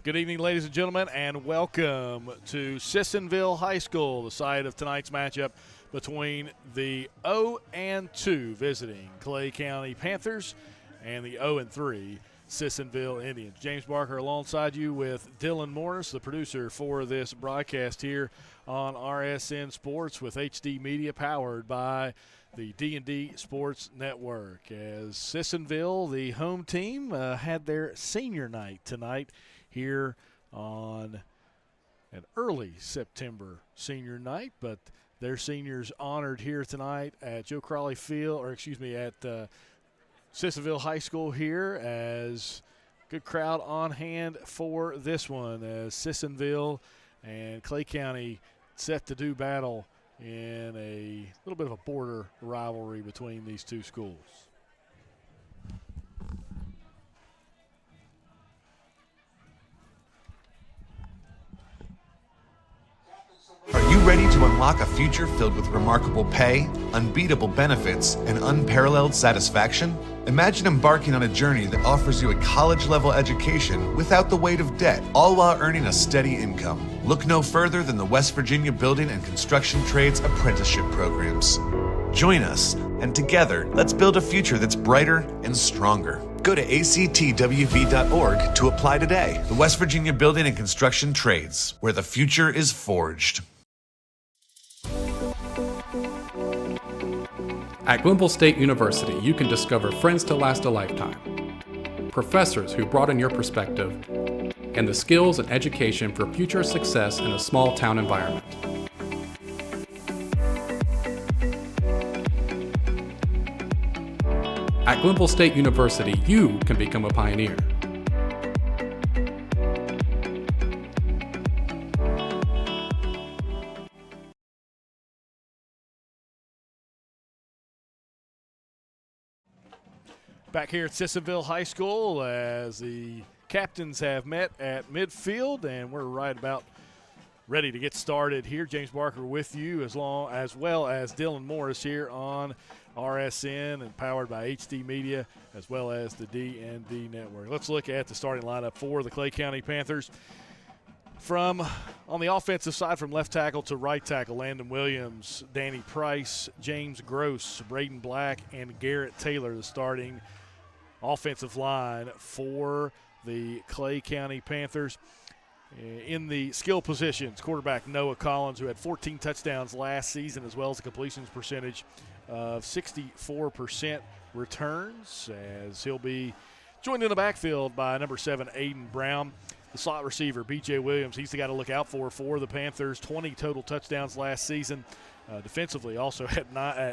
Good evening, ladies and gentlemen, and welcome to Sissionville High School, the site of tonight's matchup between the 0-2 visiting Clay County Panthers and the 0-3 Sissionville Indians. James Barker alongside you with Dylan Morris, the producer for this broadcast here on RSN Sports with HD Media, powered by the D&D Sports Network. As Sissionville, the home team, had their senior night tonight here on an early September senior night, but their seniors honored here tonight at Joe Crawley Field, at Sissionville High School here, as good crowd on hand for this one, as Sissionville and Clay County set to do battle in a little bit of a border rivalry between these two schools. Are you ready to unlock a future filled with remarkable pay, unbeatable benefits, and unparalleled satisfaction? Imagine embarking on a journey that offers you a college-level education without the weight of debt, all while earning a steady income. Look no further than the West Virginia Building and Construction Trades apprenticeship programs. Join us, and together, let's build a future that's brighter and stronger. Go to actwv.org to apply today. The West Virginia Building and Construction Trades, where the future is forged. At Glenville State University, you can discover friends to last a lifetime, professors who broaden your perspective, and the skills and education for future success in a small town environment. At Glenville State University, you can become a pioneer. Back here at Sissionville High School as the captains have met at midfield, and we're right about ready to get started here. James Barker with you, as well as Dylan Morris here on RSN and powered by HD Media, as well as the D&D Network. Let's look at the starting lineup for the Clay County Panthers. On the offensive side, from left tackle to right tackle, Landon Williams, Danny Price, James Gross, Braden Black, and Garrett Taylor, the starting offensive line for the Clay County Panthers. In the skill positions, quarterback Noah Collins, who had 14 touchdowns last season, as well as a completions percentage of 64% returns, as he'll be joined in the backfield by number 7, Aiden Brown. The slot receiver, B.J. Williams, he's the guy to look out for the Panthers. 20 total touchdowns last season. Defensively, also had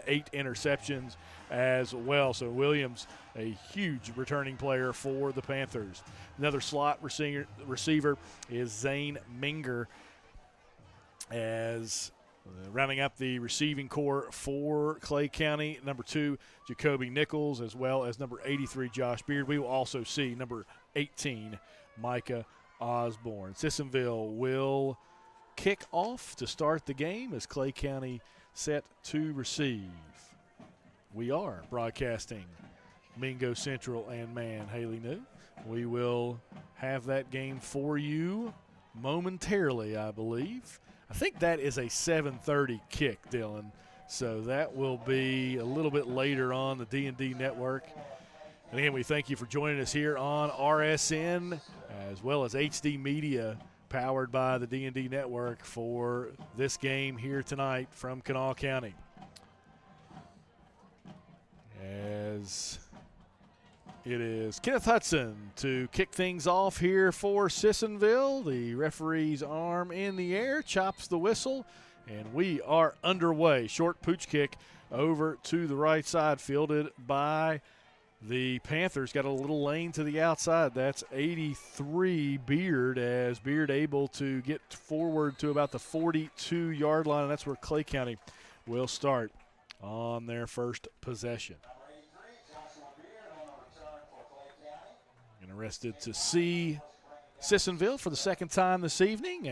8 interceptions as well. So Williams, a huge returning player for the Panthers. Another slot receiver is Zane Minger, as rounding up the receiving core for Clay County, number 2, Jacoby Nichols, as well as number 83, Josh Beard. We will also see number 18, Micah Osborne. Sissionville will kick off to start the game as Clay County set to receive. We are broadcasting Mingo Central and Man Haley New. We will have that game for you momentarily, I believe. I think that is a 7:30 kick, Dylan. So that will be a little bit later on the D&D Network. And again, we thank you for joining us here on RSN, as well as HD Media, powered by the D&D Network, for this game here tonight from Kanawha County. As it is Kenneth Hudson to kick things off here for Sissionville. The referee's arm in the air, chops the whistle, and we are underway. Short pooch kick over to the right side, fielded by the Panthers. Got a little lane to the outside. That's 83 Beard, as Beard able to get forward to about the 42-yard line, and that's where Clay County will start on their first possession. Interested to see Sissionville for the second time this evening,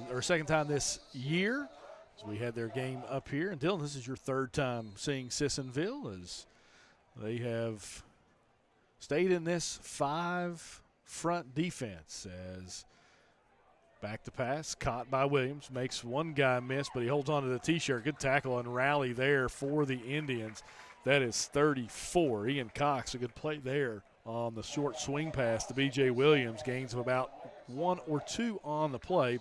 or second time this year, as we had their game up here. And Dylan, this is your third time seeing Sissionville, as they have stayed in this 5 front defense, as Back to pass, caught by Williams. Makes one guy miss, but he holds on to the T-shirt. Good tackle and rally there for the Indians. That is 34. Ian Cox, a good play there on the short swing pass to B.J. Williams. Gains of about 1 or 2 on the play.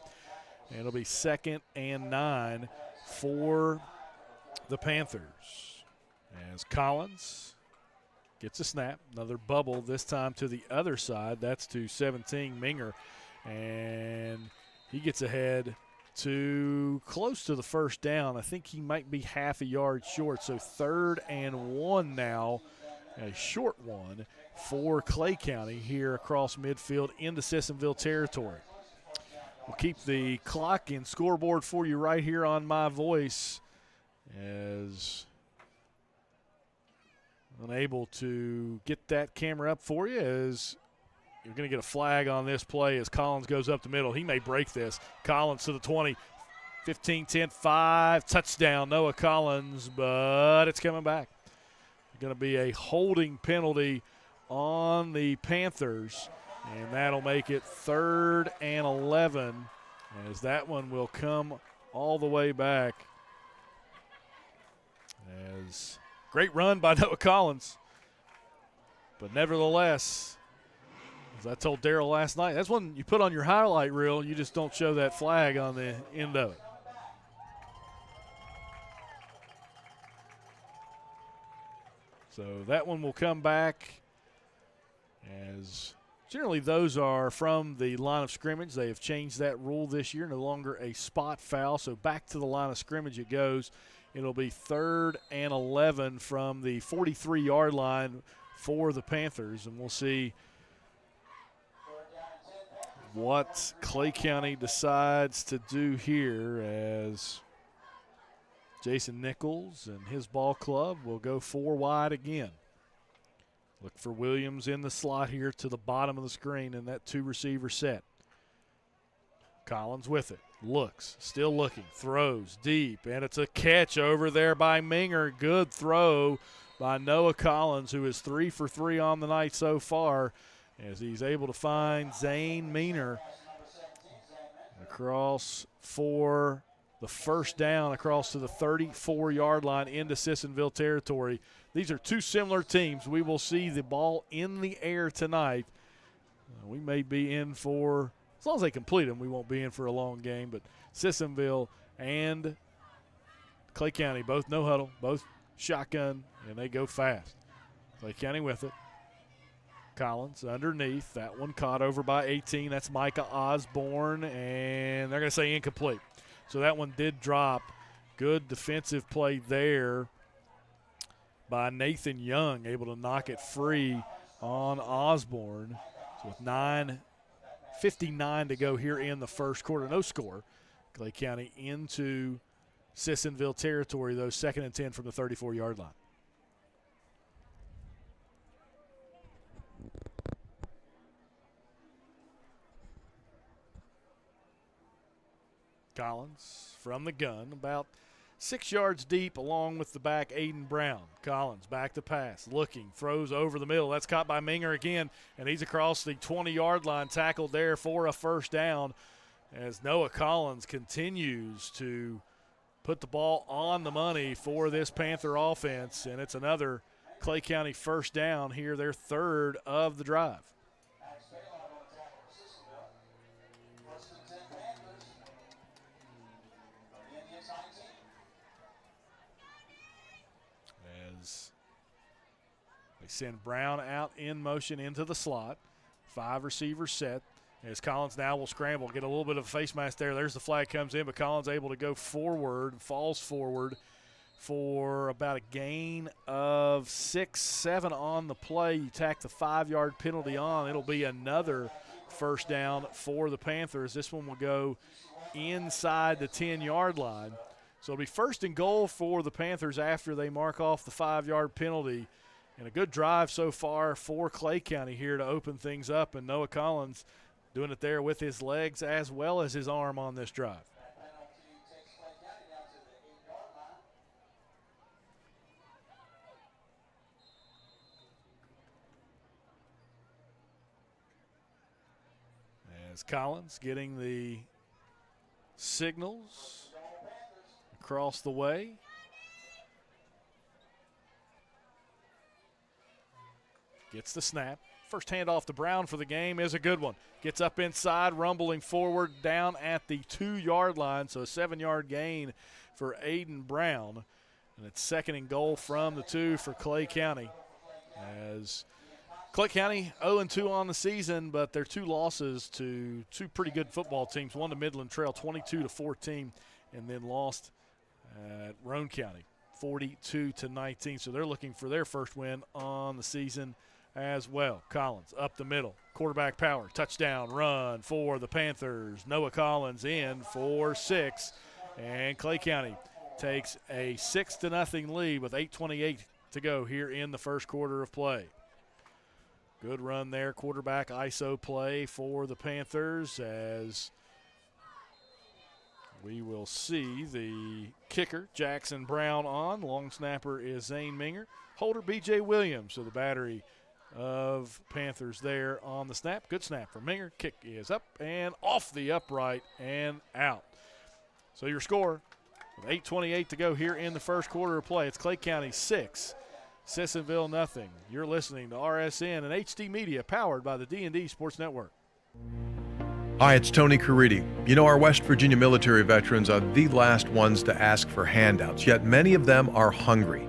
And it'll be 2nd and 9 for the Panthers. As Collins gets a snap. Another bubble, this time to the other side. That's to 17, Minger. And he gets ahead to close to the first down. I think he might be half a yard short. So 3rd and 1 now, a short one for Clay County here across midfield into Sissionville territory. We'll keep the clock and scoreboard for you right here on My Voice, as unable to get that camera up for you, as you're going to get a flag on this play as Collins goes up the middle. He may break this. Collins to the 20, 15, 10, 5, touchdown, Noah Collins, but it's coming back. Going to be a holding penalty on the Panthers, and that'll make it 3rd and 11, as that one will come all the way back. As great run by Noah Collins, but nevertheless, as I told Darryl last night, that's one you put on your highlight reel. You just don't show that flag on the end of it. So that one will come back, as generally those are from the line of scrimmage. They have changed that rule this year, no longer a spot foul. So back to the line of scrimmage it goes. It'll be 3rd and 11 from the 43-yard line for the Panthers, and we'll see what Clay County decides to do here, as Jason Nichols and his ball club will go 4 wide again. Look for Williams in the slot here to the bottom of the screen in that 2-receiver set. Collins with it. Looks, still looking, throws deep, and it's a catch over there by Minger. Good throw by Noah Collins, who is 3 for 3 on the night so far, as he's able to find Zane Minger across for the first down across to the 34-yard line into Sissionville territory. These are two similar teams. We will see the ball in the air tonight. We may be in for, as long as they complete them, we won't be in for a long game. But Sissionville and Clay County, both no huddle, both shotgun, and they go fast. Clay County with it. Collins underneath. That one caught over by 18. That's Micah Osborne, and they're going to say incomplete. So that one did drop. Good defensive play there by Nathan Young, able to knock it free on Osborne. So with 9:59 to go here in the first quarter, no score. Clay County into Sissionville territory, though, 2nd and 10 from the 34-yard line. Collins from the gun, about 6 yards deep along with the back, Aiden Brown. Collins back to pass, looking, throws over the middle. That's caught by Minger again, and he's across the 20-yard line, tackled there for a first down, as Noah Collins continues to put the ball on the money for this Panther offense, and it's another Clay County first down here, their 3rd of the drive. They send Brown out in motion into the slot. 5-receiver set. As Collins now will scramble, get a little bit of a face mask there. There's the flag comes in, but Collins able to go forward, falls forward for about a gain of 6, 7 on the play. You tack the 5-yard penalty on. It'll be another first down for the Panthers. This one will go inside the 10-yard line. So it'll be 1st and goal for the Panthers after they mark off the 5-yard penalty. And a good drive so far for Clay County here to open things up. And Noah Collins doing it there with his legs as well as his arm on this drive. As Collins getting the signals across the way. Gets the snap. First handoff to Brown for the game is a good one. Gets up inside, rumbling forward down at the 2-yard line, so a 7-yard gain for Aiden Brown. And it's 2nd and goal from the 2 for Clay County. As Clay County 0-2 on the season, but their 2 losses to 2 pretty good football teams, one to Midland Trail 22-14, and then lost at Roane County 42-19. So they're looking for their first win on the season as well. Collins up the middle, quarterback power, touchdown run for the Panthers. Noah Collins in for 6, and Clay County takes a 6-0 lead with 8:28 to go here in the first quarter of play. Good run there, quarterback ISO play for the Panthers, as we will see the kicker, Jackson Brown, on. Long snapper is Zane Minger. Holder, B.J. Williams. So the battery of Panthers there on the snap. Good snap from Minger. Kick is up and off the upright and out. So your score, with 8:28 to go here in the first quarter of play, it's Clay County 6, Sissionville nothing. You're listening to RSN and HD Media, powered by the D&D Sports Network. Hi, it's Tony Caridi. You know, our West Virginia military veterans are the last ones to ask for handouts, yet many of them are hungry.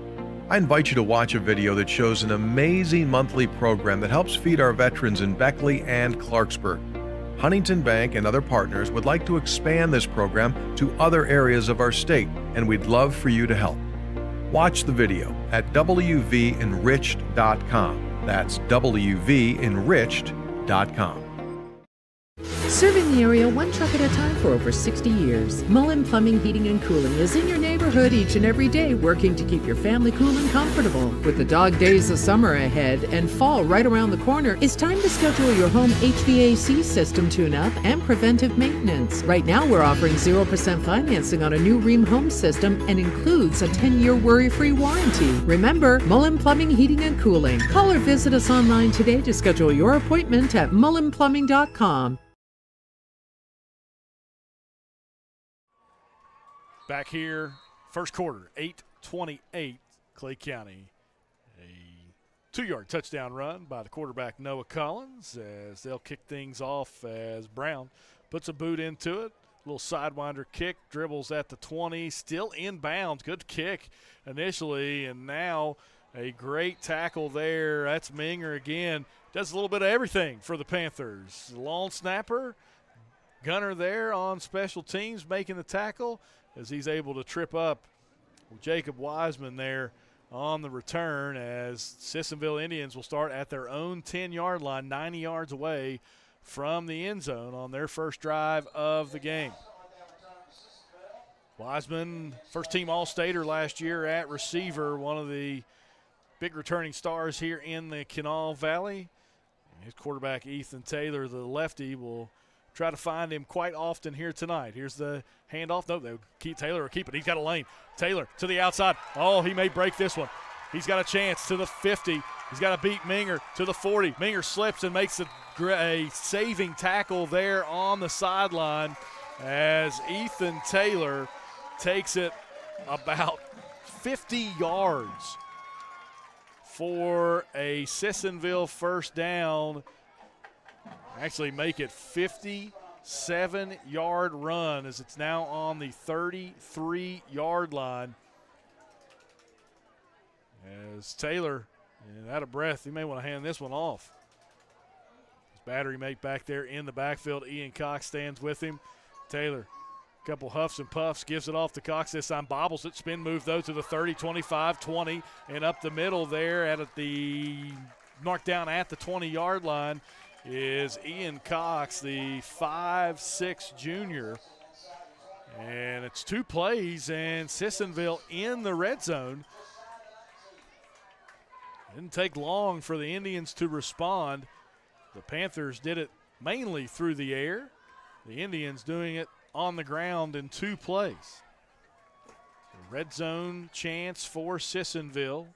I invite you to watch a video that shows an amazing monthly program that helps feed our veterans in Beckley and Clarksburg. Huntington Bank and other partners would like to expand this program to other areas of our state, and we'd love for you to help. Watch the video at wvenriched.com. That's wvenriched.com. Serving the area one truck at a time for over 60 years. Mullen Plumbing, Heating, and Cooling is in your neighborhood each and every day, working to keep your family cool and comfortable. With the dog days of summer ahead and fall right around the corner, it's time to schedule your home HVAC system tune-up and preventive maintenance. Right now, we're offering 0% financing on a new Rheem home system and includes a 10-year worry-free warranty. Remember, Mullen Plumbing, Heating, and Cooling. Call or visit us online today to schedule your appointment at mullenplumbing.com. Back here, first quarter, 8:28, Clay County. A 2-yard touchdown run by the quarterback, Noah Collins, as they'll kick things off as Brown puts a boot into it. Little sidewinder kick, dribbles at the 20, still inbounds. Good kick initially, and now a great tackle there. That's Minger again. Does a little bit of everything for the Panthers. Long snapper, gunner there on special teams making the tackle, as he's able to trip up Jacob Wiseman there on the return, as Sissionville Indians will start at their own 10-yard line, 90 yards away from the end zone on their first drive of the game. Wiseman, first-team All-Stater last year at receiver, one of the big returning stars here in the Kanawha Valley. His quarterback, Ethan Taylor, the lefty, will try to find him quite often here tonight. Here's the handoff. No, they'll keep Taylor or keep it. He's got a lane. Taylor to the outside. Oh, he may break this one. He's got a chance to the 50. He's got to beat Minger to the 40. Minger slips and makes a saving tackle there on the sideline, as Ethan Taylor takes it about 50 yards for a Sissionville first down. Actually make it 57-yard run, as it's now on the 33-yard line. As Taylor, out of breath, he may want to hand this one off. His battery mate back there in the backfield, Ian Cox, stands with him. Taylor, a couple huffs and puffs, gives it off to Cox. This time bobbles it. Spin move, though, to the 30, 25, 20, and up the middle there at the mark down at the 20-yard line is Ian Cox, the 5'6" junior. And it's 2 plays, and Sissionville in the red zone. Didn't take long for the Indians to respond. The Panthers did it mainly through the air. The Indians doing it on the ground in 2 plays. Red zone chance for Sissionville.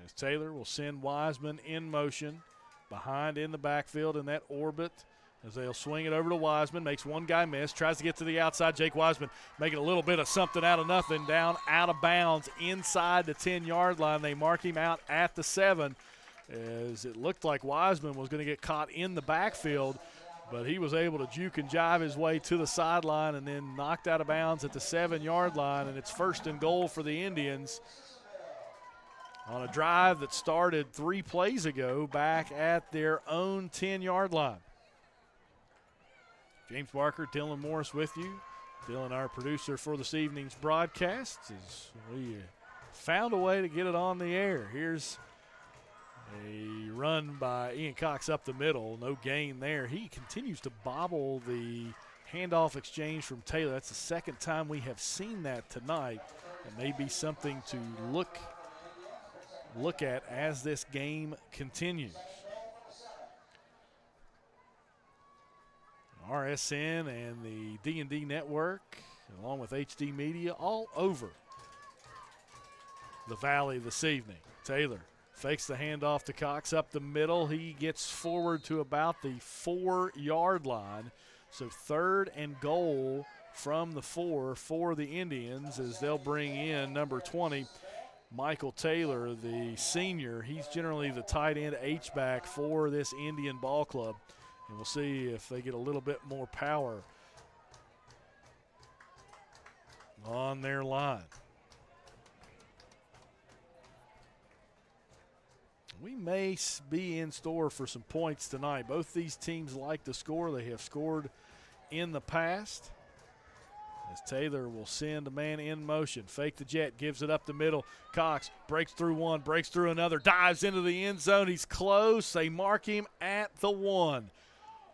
As Taylor will send Wiseman in motion, behind in the backfield in that orbit as they'll swing it over to Wiseman. Makes one guy miss, tries to get to the outside. Jake Wiseman making a little bit of something out of nothing, down out of bounds inside the 10-yard line. They mark him out at the 7, as it looked like Wiseman was going to get caught in the backfield, but he was able to juke and jive his way to the sideline and then knocked out of bounds at the 7-yard line, and it's 1st and goal for the Indians on a drive that started 3 plays ago back at their own 10-yard line. James Barker, Dylan Morris with you. Dylan, our producer for this evening's broadcast, as we found a way to get it on the air. Here's a run by Ian Cox up the middle. No gain there. He continues to bobble the handoff exchange from Taylor. That's the second time we have seen that tonight. It may be something to look at as this game continues. RSN and the D&D Network, along with HD Media, all over the Valley this evening. Taylor fakes the handoff to Cox up the middle. He gets forward to about the 4-yard line. So 3rd and goal from the 4 for the Indians, as they'll bring in number 20, Michael Taylor, the senior. He's generally the tight end H-back for this Indian ball club. And we'll see if they get a little bit more power on their line. We may be in store for some points tonight. Both these teams like to score. They have scored in the past. As Taylor will send a man in motion. Fake the jet, gives it up the middle. Cox breaks through one, breaks through another, dives into the end zone. He's close. They mark him at the 1.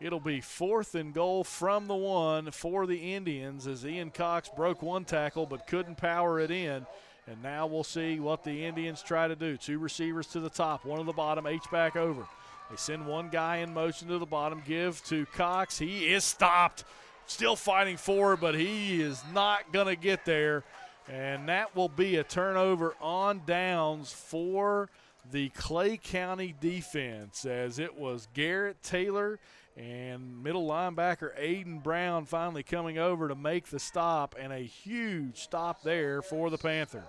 It'll be 4th and goal from the 1 for the Indians, as Ian Cox broke one tackle but couldn't power it in. And now we'll see what the Indians try to do. 2 receivers to the top, 1 on the bottom, H-back over. They send one guy in motion to the bottom, give to Cox. He is stopped. Still fighting forward, but he is not going to get there. And that will be a turnover on downs for the Clay County defense, as it was Garrett Taylor and middle linebacker Aiden Brown finally coming over to make the stop, and a huge stop there for the Panthers.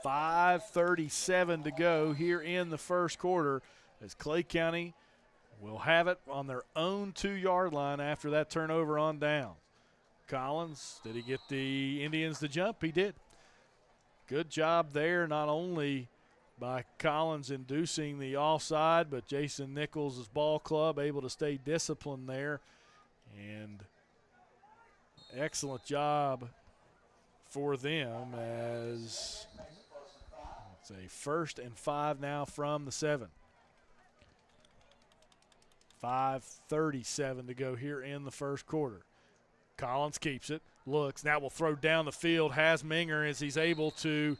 5:37 to go here in the first quarter, as Clay County will have it on their own 2-yard line after that turnover on down. Collins, did he get the Indians to jump? He did. Good job there, not only by Collins inducing the offside, but Jason Nichols' ball club able to stay disciplined there. And excellent job for them, as it's a 1st and 5 now from the 7. 5:37 to go here in the first quarter. Collins keeps it, looks, now will throw down the field, has Minger as he's able to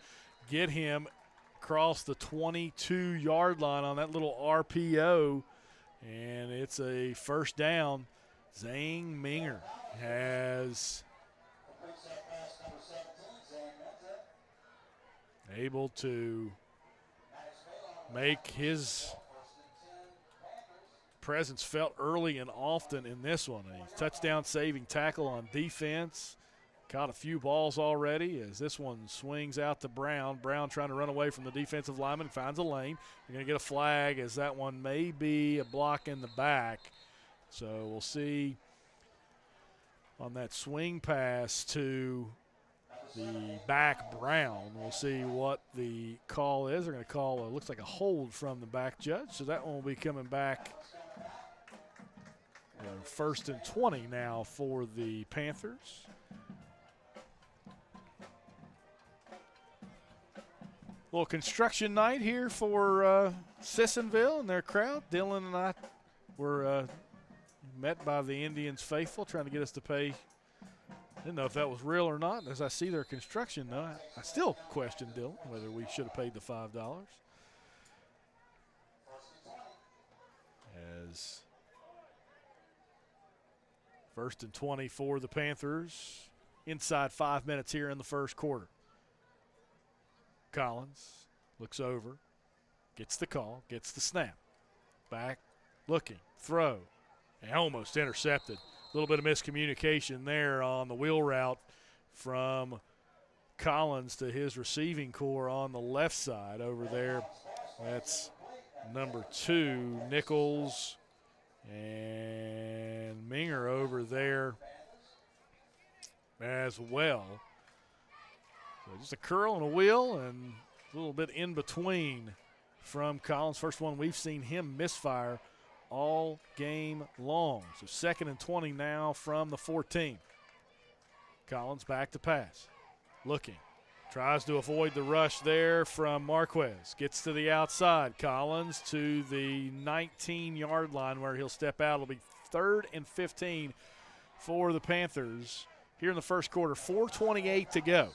get him across the 22-yard line on that little RPO, and it's a 1st down. Zane Minger has able to make his presence felt early and often in this one. A touchdown saving tackle on defense. Caught a few balls already as this one swings out to Brown. Brown trying to run away from the defensive lineman, finds a lane. You're going to get a flag, as that one may be a block in the back. So we'll see on that swing pass to the back Brown. We'll see what the call is. They're going to call, looks like a hold from the back judge. So that one will be coming back. 1st and 20 now for the Panthers. Little construction night here for Sissionville and their crowd. Dylan and I were met by the Indians faithful, trying to get us to pay. Didn't know if that was real or not. As I see their construction now, I still question, Dylan, whether we should have paid the $5. As 1st and 20 for the Panthers. Inside 5 minutes here in the first quarter. Collins looks over, gets the call, gets the snap. Back looking, throw, and almost intercepted. A little bit of miscommunication there on the wheel route from Collins to his receiving core on the left side over there. That's number 2, Nichols, and Minger over there as well. So just a curl and a wheel and a little bit in between from Collins. First one we've seen him misfire all game long. So 2nd and 20 now from the 14. Collins back to pass. Looking. Tries to avoid the rush there from Marquez. Gets to the outside. Collins to the 19-yard line where he'll step out. It'll be 3rd and 15 for the Panthers here in the first quarter. 4:28 to go.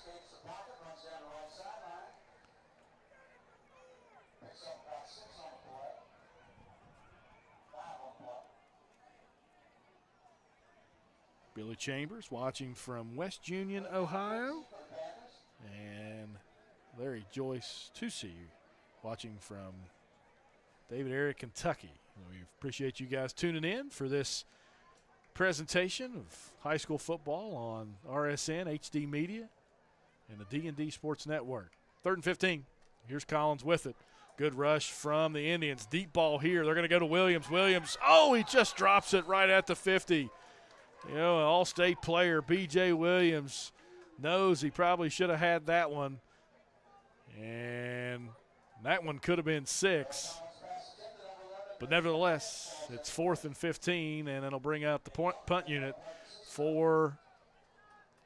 Billy Chambers watching from West Union, Ohio. And Larry Joyce Tusi watching from David Area, Kentucky. We appreciate you guys tuning in for this presentation of high school football on RSN, HD Media, and the D&D Sports Network. 3rd and 15. Here's Collins with it. Good rush from the Indians. Deep ball here. They're going to go to Williams. Williams, he just drops it right at the 50. You know, an all-state player, B.J. Williams, knows he probably should have had that one. And that one could have been 6. But nevertheless, it's 4th and 15, and it'll bring out the punt unit for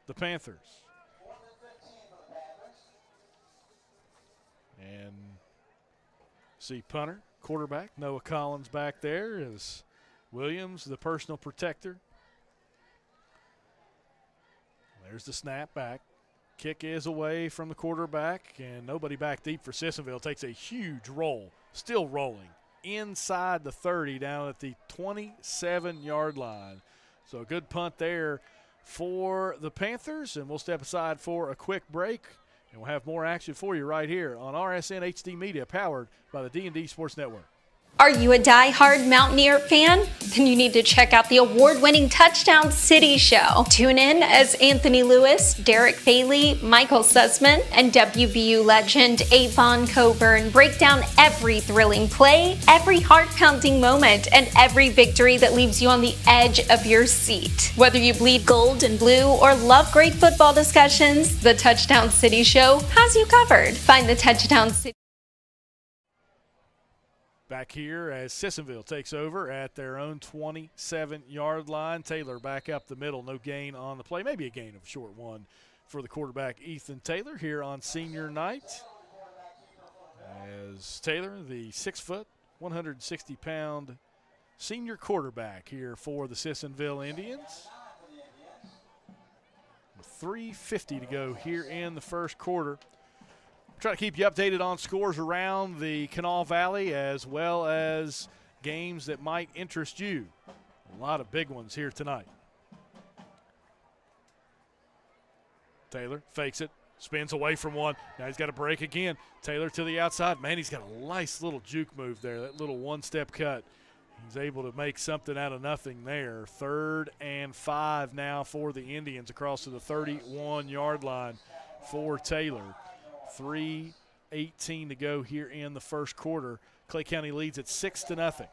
the Panthers. And see punter, quarterback, Noah Collins back there is Williams, the personal protector. There's the snap back. Kick is away from the quarterback, and nobody back deep for Sissionville. Takes a huge roll, still rolling, inside the 30 down at the 27-yard line. So a good punt there for the Panthers, and we'll step aside for a quick break, and we'll have more action for you right here on RSN HD Media, powered by the D&D Sports Network. Are you a die-hard Mountaineer fan? Then you need to check out the award-winning Touchdown City Show. Tune in as Anthony Lewis, Derek Bailey, Michael Sussman, and WVU legend Avon Coburn break down every thrilling play, every heart-pounding moment, and every victory that leaves you on the edge of your seat. Whether you bleed gold and blue or love great football discussions, the Touchdown City Show has you covered. Find the Touchdown City. Back here as Sissionville takes over at their own 27-yard line. Taylor back up the middle, no gain on the play. Maybe a gain of a short one for the quarterback, Ethan Taylor, here on senior night. As Taylor, the 6-foot, 160-pound senior quarterback here for the Sissionville Indians. With 3:50 to go here in the first quarter. Try to keep you updated on scores around the Kanawha Valley as well as games that might interest you. A lot of big ones here tonight. Taylor fakes it, spins away from one. Now he's got a break again. Taylor to the outside. Man, he's got a nice little juke move there, that little one-step cut. He's able to make something out of nothing there. 3rd and 5 now for the Indians across to the 31-yard line for Taylor. 3:18 to go here in the first quarter. Clay County leads at 6-0.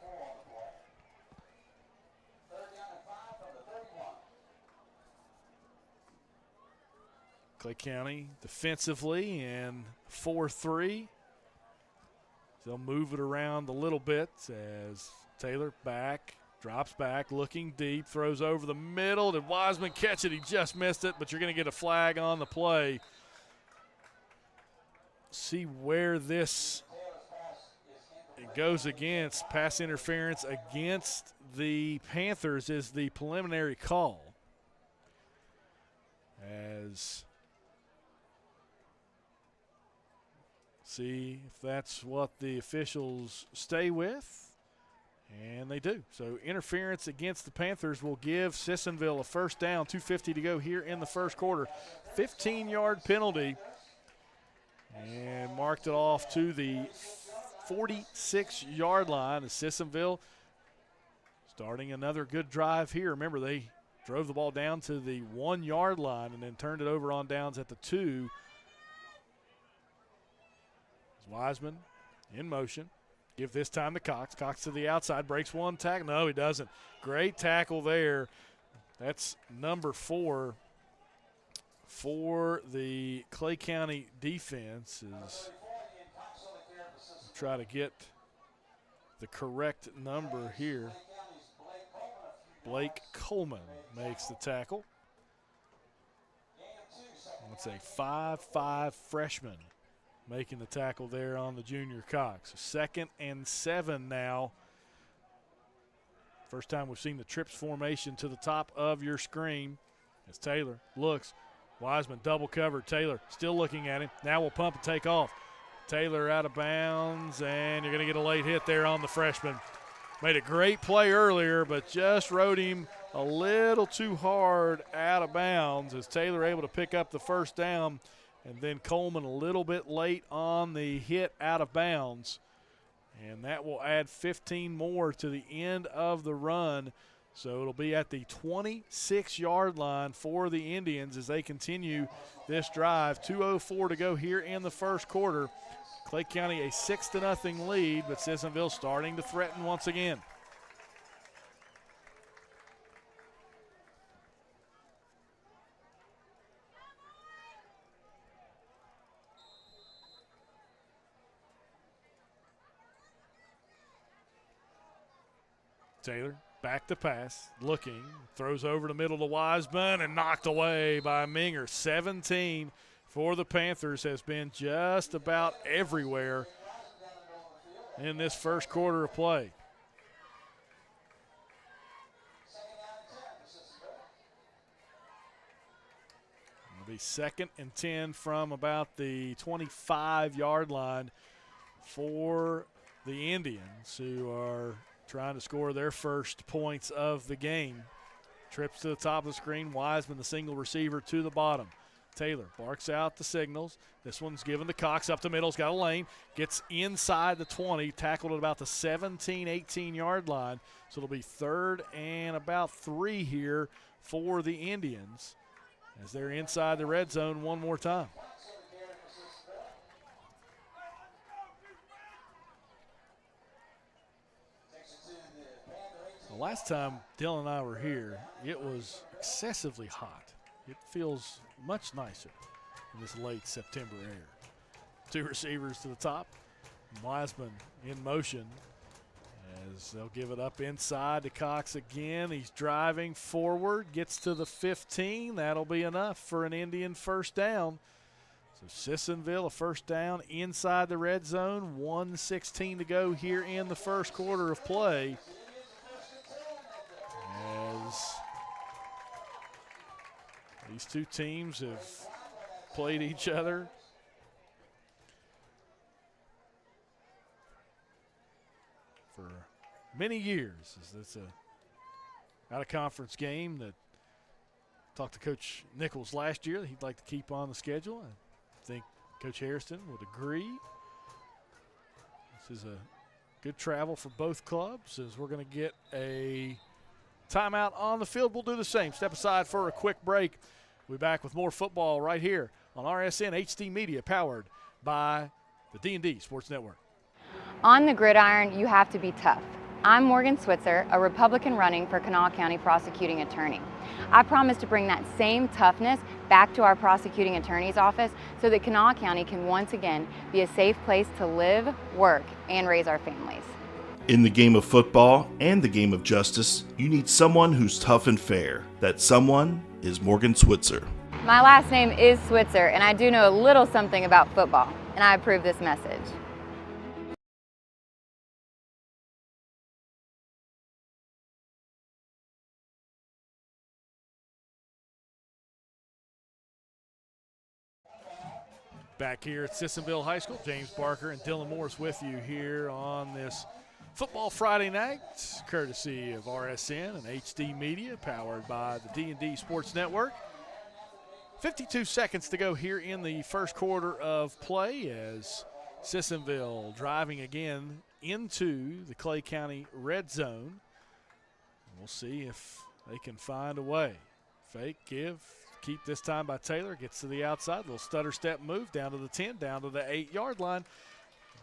Clay County defensively in 4-3. They'll move it around a little bit as Taylor drops back, looking deep, throws over the middle. Did Wiseman catch it? He just missed it, but you're going to get a flag on the play. See where this goes against. Pass interference against the Panthers is the preliminary call. As see if that's what the officials stay with, and they do. So interference against the Panthers will give Sissionville a first down. 2:50 to go here in the first quarter. 15-yard penalty. And marked it off to the 46-yard line as Sissionville starting another good drive here. Remember, they drove the ball down to the 1 yard line and then turned it over on downs at the 2. Wiseman in motion. Give this time to Cox. Cox to the outside, breaks one tackle. No, he doesn't. Great tackle there. That's number 4 for the Clay County defense. Is try to get the correct number here. Blake Coleman makes the tackle. That's a 5'5" freshman making the tackle there on the junior Cox. 2nd and 7 now. First time we've seen the trips formation to the top of your screen as Taylor looks. Wiseman double covered. Taylor still looking at him. Now we'll pump and take off. Taylor out of bounds, and you're going to get a late hit there on the freshman. Made a great play earlier, but just rode him a little too hard out of bounds as Taylor able to pick up the first down, and then Coleman a little bit late on the hit out of bounds. And that will add 15 more to the end of the run. So it'll be at the 26-yard line for the Indians as they continue this drive. 2:04 to go here in the first quarter. Clay County a 6-0 lead, but Sissionville starting to threaten once again. Taylor back to pass, looking, throws over the middle to Wiseman and knocked away by Minger. 17 for the Panthers has been just about everywhere in this first quarter of play. It'll be 2nd and 10 from about the 25-yard line for the Indians, who are trying to score their first points of the game. Trips to the top of the screen. Wiseman, the single receiver, to the bottom. Taylor barks out the signals. This one's given to Cox up the middle. He's got a lane. Gets inside the 20. Tackled at about the 17, 18-yard line. So it'll be 3rd and about 3 here for the Indians as they're inside the red zone one more time. The last time Dylan and I were here, it was excessively hot. It feels much nicer in this late September air. 2 receivers to the top. Wiseman in motion as they'll give it up inside to Cox again. He's driving forward, gets to the 15. That'll be enough for an Indian first down. So Sissionville a first down inside the red zone. 1:16 to go here in the first quarter of play. As these two teams have played each other for many years. It's a out-of-conference game that talked to Coach Nichols last year that he'd like to keep on the schedule. I think Coach Hairston would agree. This is a good travel for both clubs as we're going to get a timeout on the field. We'll do the same. Step aside for a quick break. We'll be back with more football right here on RSN HD Media, powered by the D&D Sports Network. On the gridiron, you have to be tough. I'm Morgan Switzer, a Republican running for Kanawha County Prosecuting Attorney. I promise to bring that same toughness back to our prosecuting attorney's office so that Kanawha County can once again be a safe place to live, work, and raise our families. In the game of football and the game of justice, you need someone who's tough and fair. That someone is Morgan Switzer. My last name is Switzer, and I do know a little something about football, and I approve this message. Back here at Sissionville High School, James Barker and Dylan Morris with you here on this Football Friday night, courtesy of RSN and HD Media, powered by the D&D Sports Network. 52 seconds to go here in the first quarter of play as Sissionville driving again into the Clay County red zone. We'll see if they can find a way. Fake, give, keep this time by Taylor. Gets to the outside, little stutter step move down to the 10, down to the 8-yard line.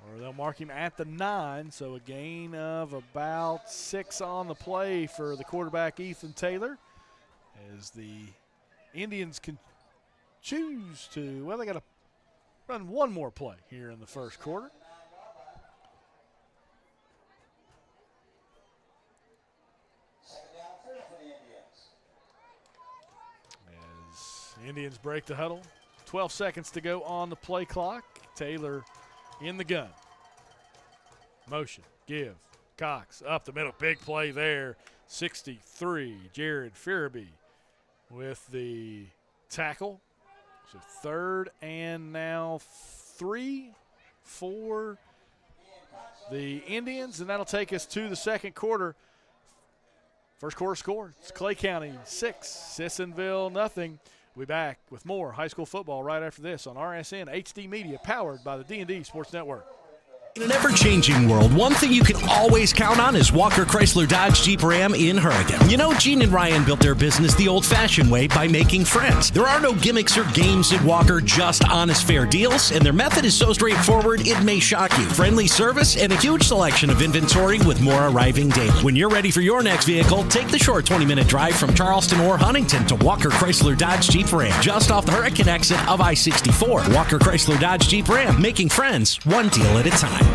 Or they'll mark him at the 9, so a gain of about 6 on the play for the quarterback, Ethan Taylor, as the Indians can choose to, well, they got to run one more play here in the first quarter. As the Indians break the huddle, 12 seconds to go on the play clock. Taylor in the gun. Motion, give, Cox up the middle, big play there. 63, Jared Farabee with the tackle. So 3rd and now 3 for the Indians, and that'll take us to the second quarter. First quarter score, it's Clay County 6, Sissionville nothing. We'll be back with more high school football right after this on RSN HD Media, powered by the D&D Sports Network. In an ever-changing world, one thing you can always count on is Walker Chrysler Dodge Jeep Ram in Hurricane. You know, Gene and Ryan built their business the old-fashioned way by making friends. There are no gimmicks or games at Walker, just honest, fair deals, and their method is so straightforward it may shock you. Friendly service and a huge selection of inventory with more arriving daily. When you're ready for your next vehicle, take the short 20-minute drive from Charleston or Huntington to Walker Chrysler Dodge Jeep Ram, just off the Hurricane exit of I-64. Walker Chrysler Dodge Jeep Ram, making friends one deal at a time.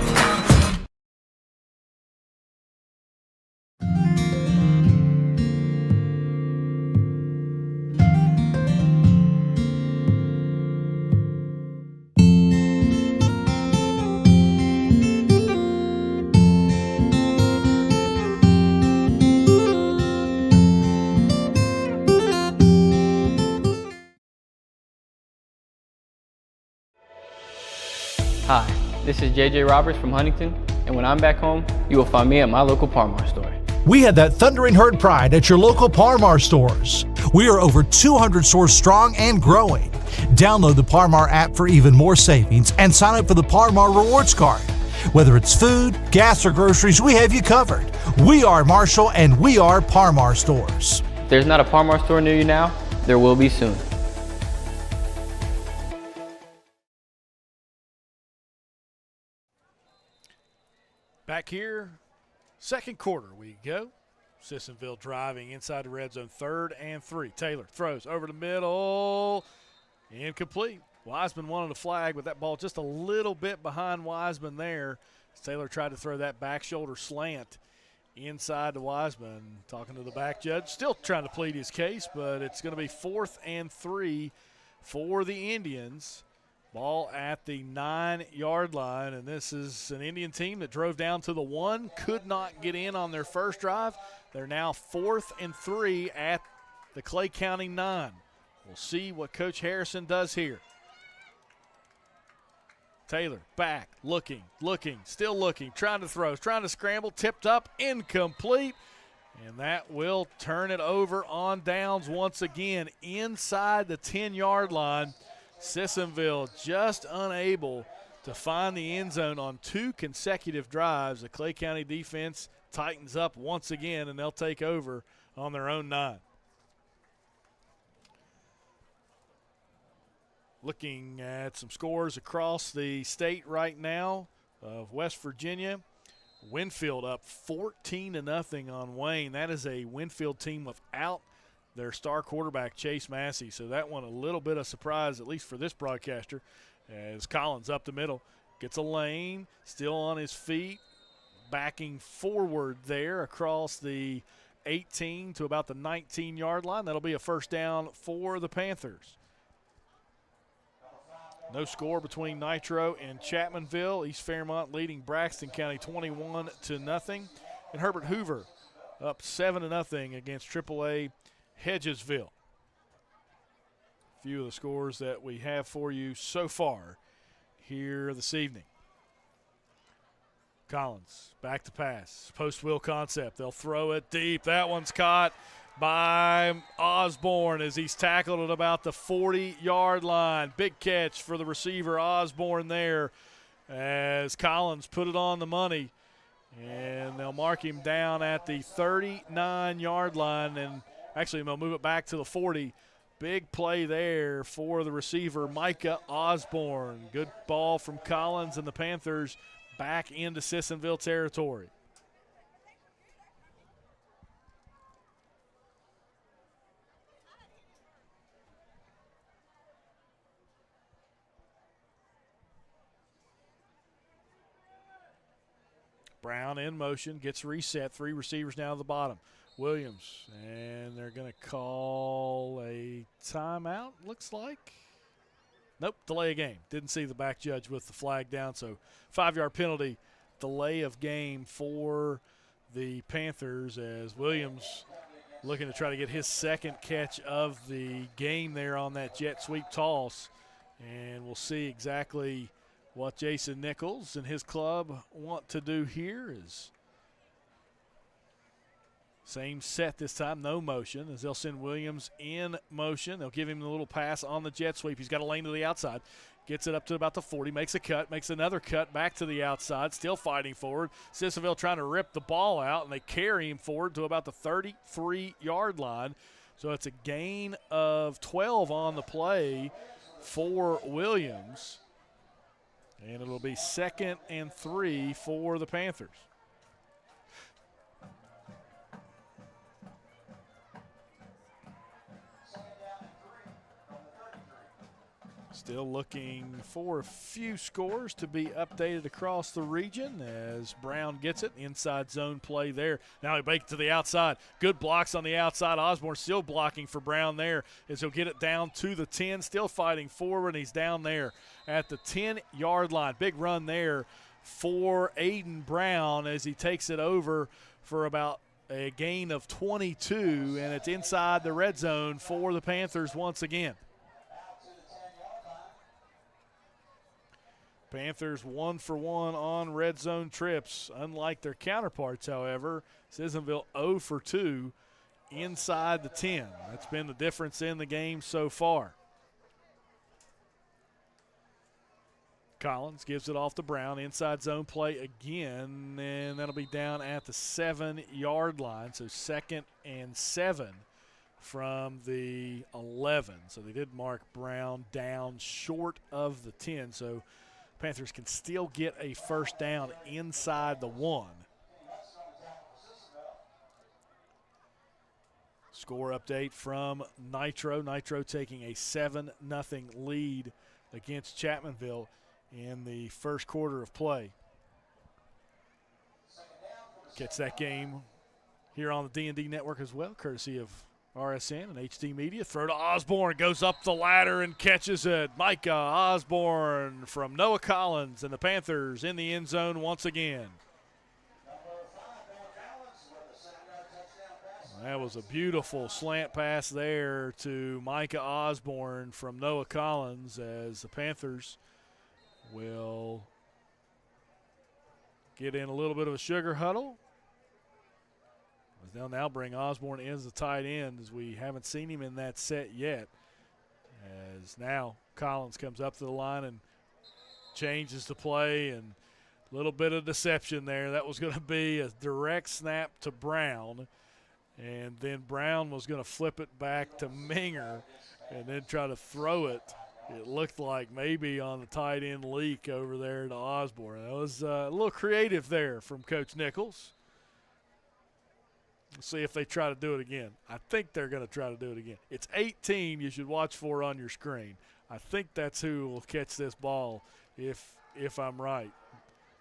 Hi, this is JJ Roberts from Huntington, and when I'm back home, you will find me at my local Parmar store. We had that thundering herd pride at your local Parmar stores. We are over 200 stores strong and growing. Download the Parmar app for even more savings and sign up for the Parmar Rewards Card. Whether it's food, gas, or groceries, we have you covered. We are Marshall and we are Parmar stores. If there's not a Parmar store near you now, there will be soon. Back here, second quarter we go. Sissionville driving inside the red zone, 3rd and 3. Taylor throws over the middle, incomplete. Wiseman wanted a flag, but that ball just a little bit behind Wiseman there. Taylor tried to throw that back shoulder slant inside to Wiseman. Talking to the back judge, still trying to plead his case, but it's going to be 4th and 3 for the Indians. Ball at the 9-yard line, and this is an Indian team that drove down to the 1, could not get in on their first drive. They're now 4th and 3 at the Clay County 9. We'll see what Coach Harrison does here. Taylor back, looking, still looking, trying to throw, trying to scramble, tipped up, incomplete. And that will turn it over on downs once again inside the 10-yard line. Sissionville just unable to find the end zone on 2 consecutive drives. The Clay County defense tightens up once again, and they'll take over on their own 9. Looking at some scores across the state right now of West Virginia. Winfield up 14-0 on Wayne. That is a Winfield team without their star quarterback, Chase Massey. So that one a little bit of surprise, at least for this broadcaster, as Collins up the middle. Gets a lane, still on his feet, backing forward there across the 18 to about the 19-yard line. That'll be a first down for the Panthers. No score between Nitro and Chapmanville. East Fairmont leading Braxton County 21-0. And Herbert Hoover up 7-0 against AAA Hedgesville. A few of the scores that we have for you so far here this evening. Collins back to pass. Post wheel concept. They'll throw it deep. That one's caught by Osborne as he's tackled at about the 40-yard line. Big catch for the receiver Osborne there as Collins put it on the money. And they'll mark him down at the 39-yard line, and actually they'll move it back to the 40. Big play there for the receiver, Micah Osborne. Good ball from Collins and the Panthers back into Sissionville territory. Brown in motion, gets reset. 3 receivers now at the bottom. Williams, and they're going to call a timeout, looks like. Nope, delay of game. Didn't see the back judge with the flag down, so 5-yard penalty, delay of game for the Panthers as Williams looking to try to get his second catch of the game there on that jet sweep toss. And we'll see exactly what Jason Nichols and his club want to do here. Is same set this time, no motion, as they'll send Williams in motion. They'll give him the little pass on the jet sweep. He's got a lane to the outside. Gets it up to about the 40, makes a cut, makes another cut back to the outside, still fighting forward. Sissionville trying to rip the ball out, and they carry him forward to about the 33-yard line. So it's a gain of 12 on the play for Williams. And it'll be 2nd and 3 for the Panthers. Still looking for a few scores to be updated across the region as Brown gets it. Inside zone play there. Now he baked to the outside. Good blocks on the outside. Osborne still blocking for Brown there as he'll get it down to the 10. Still fighting forward. He's down there at the 10-yard line. Big run there for Aiden Brown as he takes it over for about a gain of 22, and it's inside the red zone for the Panthers once again. Panthers 1 for 1 on red zone trips. Unlike their counterparts, however, Sissionville 0 for 2 inside the 10. That's been the difference in the game so far. Collins gives it off to Brown. Inside zone play again, and that'll be down at the 7-yard line. So 2nd and 7 from the 11. So they did mark Brown down short of the 10. So Panthers can still get a first down inside the 1. Score update from Nitro. Nitro taking a 7-0 lead against Chapmanville in the first quarter of play. Catch that game here on the D&D Network as well, courtesy of RSN and HD Media. Throw to Osborne, goes up the ladder and catches it. Micah Osborne from Noah Collins, and the Panthers in the end zone once again. That was a beautiful slant pass there to Micah Osborne from Noah Collins as the Panthers will get in a little bit of a sugar huddle. They'll now bring Osborne in as the tight end, as we haven't seen him in that set yet. As now Collins comes up to the line and changes the play, and a little bit of deception there. That was going to be a direct snap to Brown, and then Brown was going to flip it back to Minger and then try to throw it. It looked like maybe on the tight end leak over there to Osborne. That was a little creative there from Coach Nichols. Let's see if they try to do it again. I think they're going to try to do it again. It's 18 you should watch for on your screen. I think that's who will catch this ball if I'm right.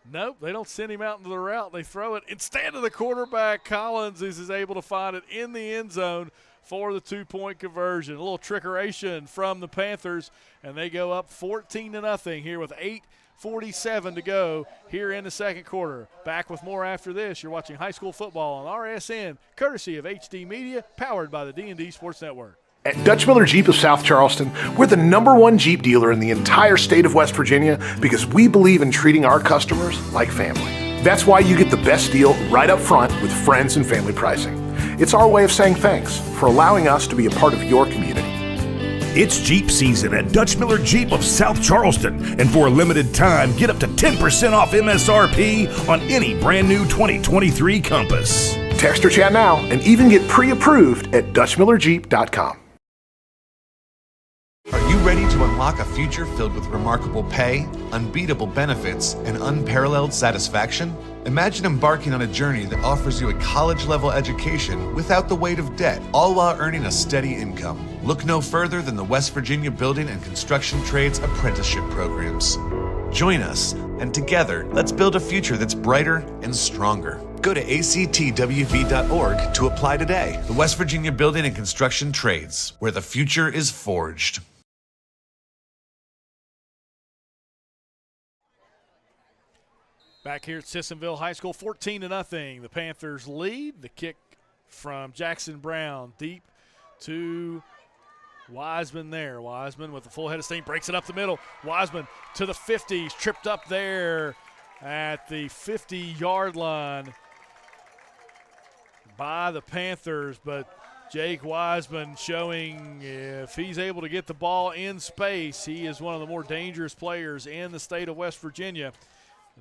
Nope, they don't send him out into the route. They throw it instead of the quarterback. Collins is able to find it in the end zone for the 2-point conversion. A little trickeration from the Panthers, and they go up 14-0 here with 8:47 to go here in the second quarter. Back with more after this. You're watching high school football on RSN, courtesy of HD Media, powered by the D&D Sports Network. At Dutch Miller Jeep of South Charleston, we're the #1 Jeep dealer in the entire state of West Virginia because we believe in treating our customers like family. That's why you get the best deal right up front with friends and family pricing. It's our way of saying thanks for allowing us to be a part of your community. It's Jeep season at Dutch Miller Jeep of South Charleston, and for a limited time, get up to 10% off MSRP on any brand new 2023 Compass. Text or chat now and even get pre-approved at DutchMillerJeep.com. Are you ready to unlock a future filled with remarkable pay, unbeatable benefits, and unparalleled satisfaction? Imagine embarking on a journey that offers you a college-level education without the weight of debt, all while earning a steady income. Look no further than the West Virginia Building and Construction Trades Apprenticeship Programs. Join us, and together, let's build a future that's brighter and stronger. Go to actwv.org to apply today. The West Virginia Building and Construction Trades, where the future is forged. Back here at Sissionville High School, 14-0. The Panthers lead. The kick from Jackson Brown deep to Wiseman there. Wiseman with a full head of steam, breaks it up the middle. Wiseman to the 50s, tripped up there at the 50-yard line by the Panthers, but Jake Wiseman showing if he's able to get the ball in space, he is one of the more dangerous players in the state of West Virginia.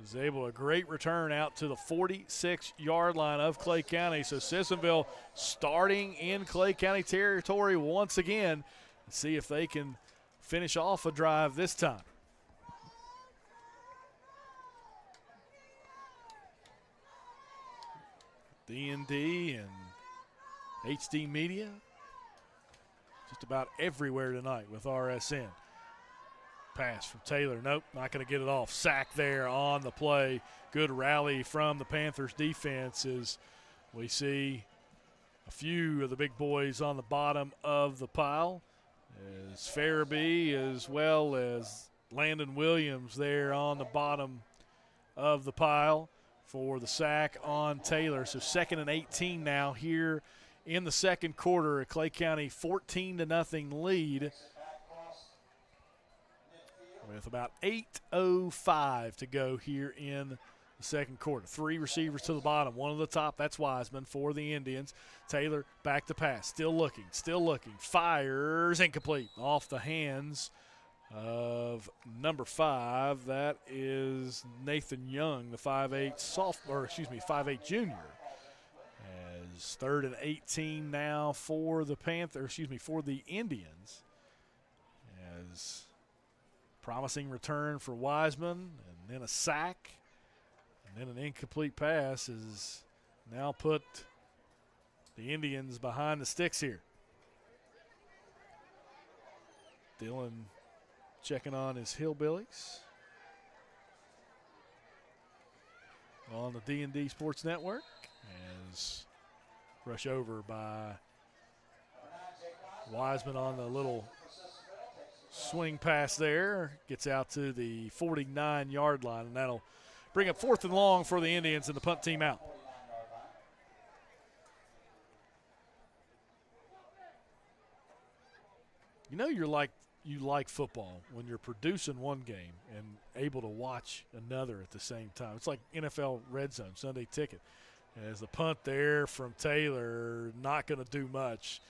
Is able a great return out to the 46-yard line of Clay County. So Sissionville starting in Clay County territory once again. Let's see if they can finish off a drive this time. D&D and HD Media just about everywhere tonight with RSN. Pass from Taylor. Nope, not going to get it off. Sack there on the play. Good rally from the Panthers defense as we see a few of the big boys on the bottom of the pile. As Farabee as well as Landon Williams there on the bottom of the pile for the sack on Taylor. So 2nd and 18 now here in the second quarter. A Clay County 14-0 lead. With about 8:05 to go here in the second quarter. 3 receivers to the bottom, 1 on the top. That's Wiseman for the Indians. Taylor back to pass, still looking, fires, incomplete, off the hands of number 5. That is Nathan Young, the 5'8" 5'8" junior. As 3rd and 18 now for the for the Indians. As promising return for Wiseman, and then a sack, and then an incomplete pass has now put the Indians behind the sticks here. Dylan checking on his Hillbillies on the D&D Sports Network as rush over by Wiseman on the little swing pass there, gets out to the 49-yard line, and that'll bring up 4th and long for the Indians and the punt team out. You know you like football when you're producing one game and able to watch another at the same time. It's like NFL Red Zone, Sunday Ticket. As the punt there from Taylor, not going to do much.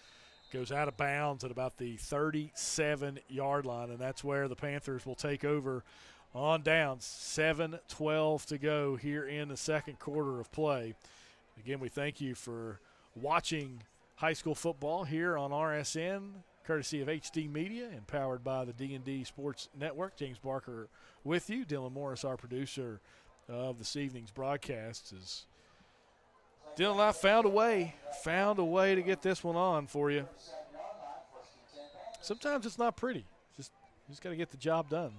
Goes out of bounds at about the 37-yard line, and that's where the Panthers will take over on downs. 7:12 to go here in the second quarter of play. Again, we thank you for watching high school football here on RSN, courtesy of HD Media and powered by the D&D Sports Network. James Barker with you. Dylan Morris, our producer of this evening's broadcast, is Dylan and I found a way to get this one on for you. Sometimes it's not pretty. You just got to get the job done.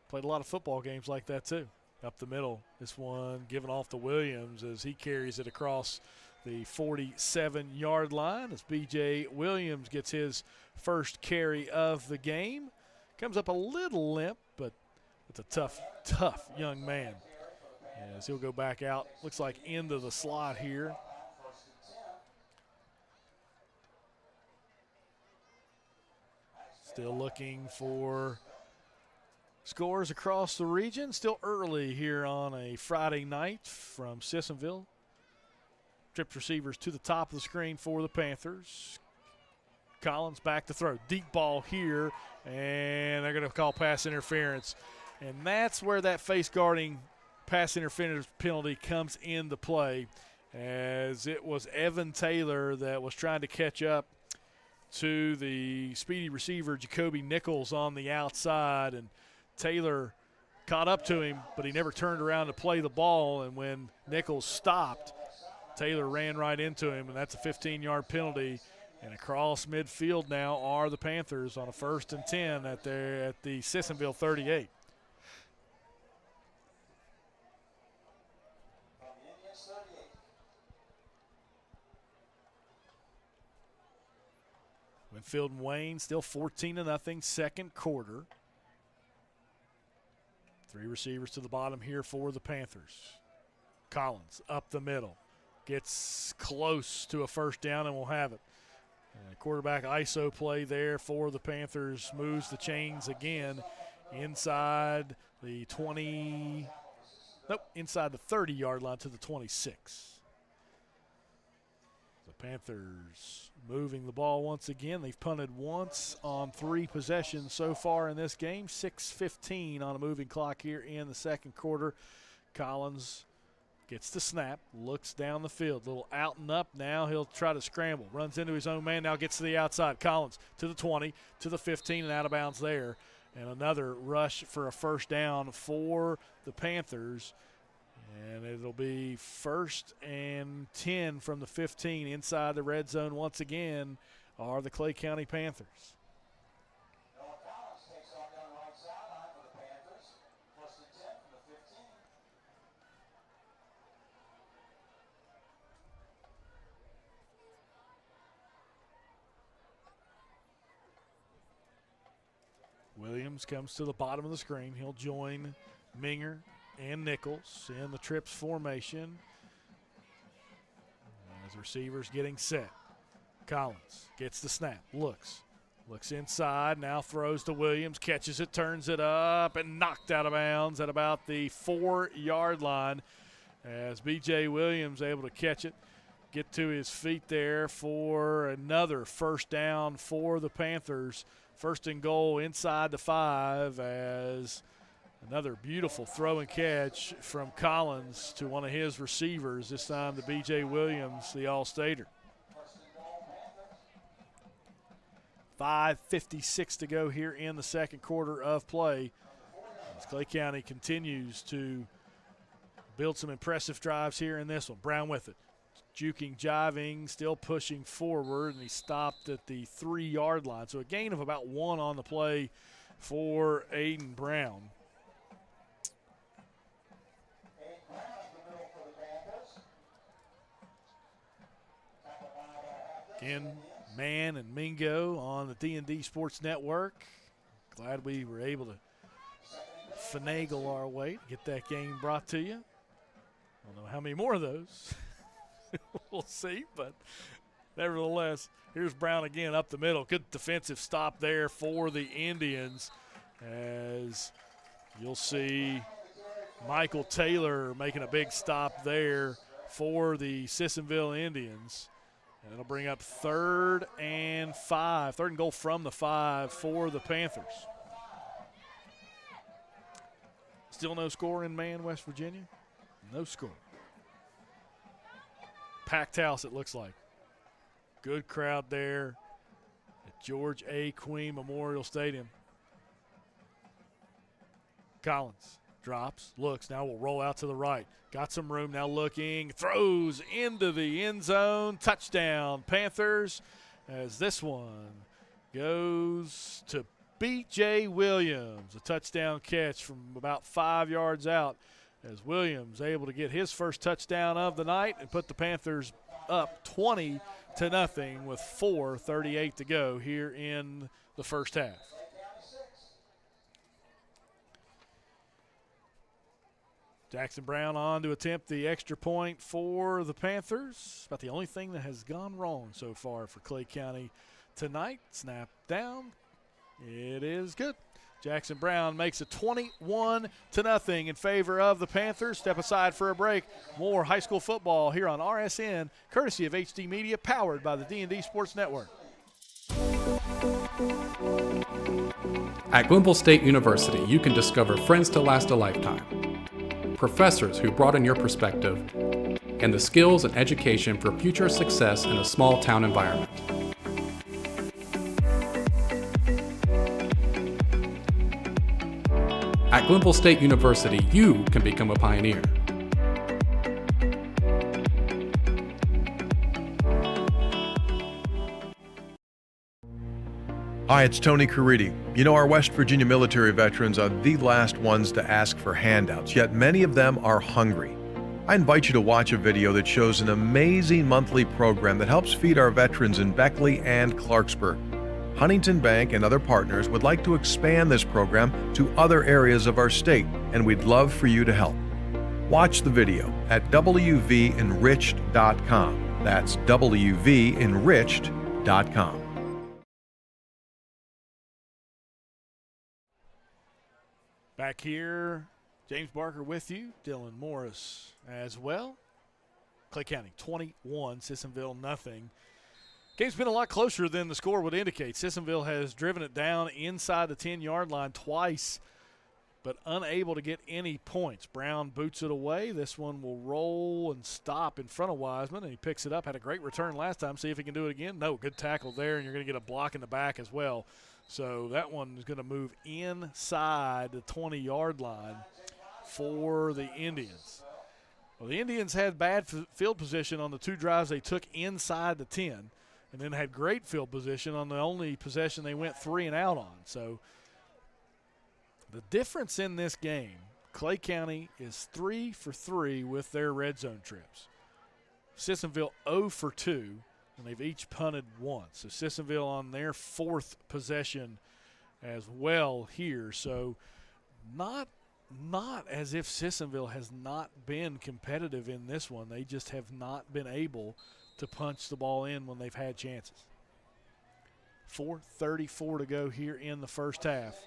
Played a lot of football games like that too. Up the middle, this one given off to Williams as he carries it across the 47-yard line as B.J. Williams gets his first carry of the game. Comes up a little limp, but it's a tough young man. As he'll go back out, looks like into the slot here. Still looking for scores across the region. Still early here on a Friday night from Sissionville. Tripped receivers to the top of the screen for the Panthers. Collins back to throw. Deep ball here, and they're going to call pass interference. And that's where that face guarding pass interference penalty comes into play, as it was Evan Taylor that was trying to catch up to the speedy receiver Jacoby Nichols on the outside, and Taylor caught up to him, but he never turned around to play the ball, and when Nichols stopped, Taylor ran right into him, and that's a 15-yard penalty. And across midfield now are the Panthers on a 1st and 10 at the Sissionville 38. Winfield and Wayne still 14-0, second quarter. 3 receivers to the bottom here for the Panthers. Collins up the middle. Gets close to a first down and will have it. And quarterback ISO play there for the Panthers. Moves the chains again inside the inside the 30-yard line to the 26. The Panthers moving the ball once again. They've punted once on 3 possessions so far in this game. 6:15 on a moving clock here in the second quarter. Collins gets the snap, looks down the field, a little out and up now. He'll try to scramble, runs into his own man, now gets to the outside. Collins to the 20, to the 15, and out of bounds there. And another rush for a first down for the Panthers. And it'll be 1st and 10 from the 15 inside the red zone once again are the Clay County Panthers. Williams comes to the bottom of the screen. He'll join Minger and Nichols in the trips formation. As receivers getting set. Collins gets the snap, looks inside, now throws to Williams, catches it, turns it up, and knocked out of bounds at about the 4-yard line as B.J. Williams able to catch it, get to his feet there for another first down for the Panthers. 1st and goal inside the 5 as another beautiful throw and catch from Collins to one of his receivers, this time to B.J. Williams, the All-Stater. 5:56 to go here in the second quarter of play as Clay County continues to build some impressive drives here in this one. Brown with it. Juking, jiving, still pushing forward, and he stopped at the 3-yard line. So a gain of about 1 on the play for Aiden Brown. Again, Man and Mingo on the D&D Sports Network. Glad we were able to finagle our way to get that game brought to you. I don't know how many more of those. We'll see, but nevertheless, here's Brown again up the middle. Good defensive stop there for the Indians, as you'll see Michael Taylor making a big stop there for the Sissionville Indians. And it'll bring up 3rd and 5, 3rd and goal from the 5 for the Panthers. Still no score in Man, West Virginia. No score. Packed house, it looks like. Good crowd there at George A. Queen Memorial Stadium. Collins drops, looks, now will roll out to the right. Got some room, now looking, throws into the end zone. Touchdown, Panthers, as this one goes to B.J. Williams. A touchdown catch from about 5 yards out, as Williams able to get his first touchdown of the night and put the Panthers up 20-0 with 4:38 to go here in the first half. Jackson Brown on to attempt the extra point for the Panthers. About the only thing that has gone wrong so far for Clay County tonight. Snap down. It is good. Jackson Brown makes it 21-0 in favor of the Panthers. Step aside for a break. More high school football here on RSN, courtesy of HD Media, powered by the D&D Sports Network. At Glenville State University, you can discover friends to last a lifetime, professors who broaden your perspective, and the skills and education for future success in a small town environment. At Glenville State University, you can become a pioneer. Hi, it's Tony Caridi. You know, our West Virginia military veterans are the last ones to ask for handouts, yet many of them are hungry. I invite you to watch a video that shows an amazing monthly program that helps feed our veterans in Beckley and Clarksburg. Huntington Bank and other partners would like to expand this program to other areas of our state, and we'd love for you to help. Watch the video at wvenriched.com. That's wvenriched.com. Back here, James Barker with you, Dylan Morris as well. Clay County 21, Sissionville nothing. Game's been a lot closer than the score would indicate. Sissionville has driven it down inside the 10-yard line twice, but unable to get any points. Brown boots it away. This one will roll and stop in front of Wiseman, and he picks it up. Had a great return last time. See if he can do it again. No, good tackle there, and you're going to get a block in the back as well. So that one is going to move inside the 20-yard line for the Indians. Well, the Indians had bad field position on the two drives they took inside the 10, and then had great field position on the only possession they went 3 and out on. So the difference in this game, Clay County is 3 for 3 with their red zone trips. Sissionville 0 for 2. And they've each punted once. So Sissionville on their 4th possession as well here. So not as if Sissionville has not been competitive in this one. They just have not been able to punch the ball in when they've had chances. 4:34 to go here in the first half.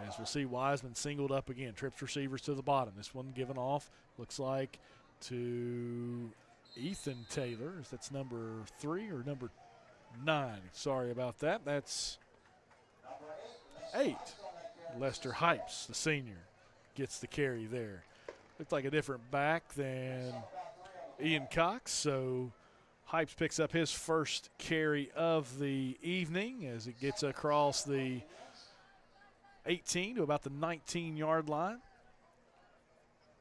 As we'll see, Wiseman singled up again. Trips receivers to the bottom. This one given off, looks like, to Ethan Taylor. That's number 3 or number 9. Sorry about that. That's 8. Lester Hypes, the senior, gets the carry there. Looked like a different back than Ian Cox, so Hypes picks up his first carry of the evening as it gets across the 18 to about the 19-yard line.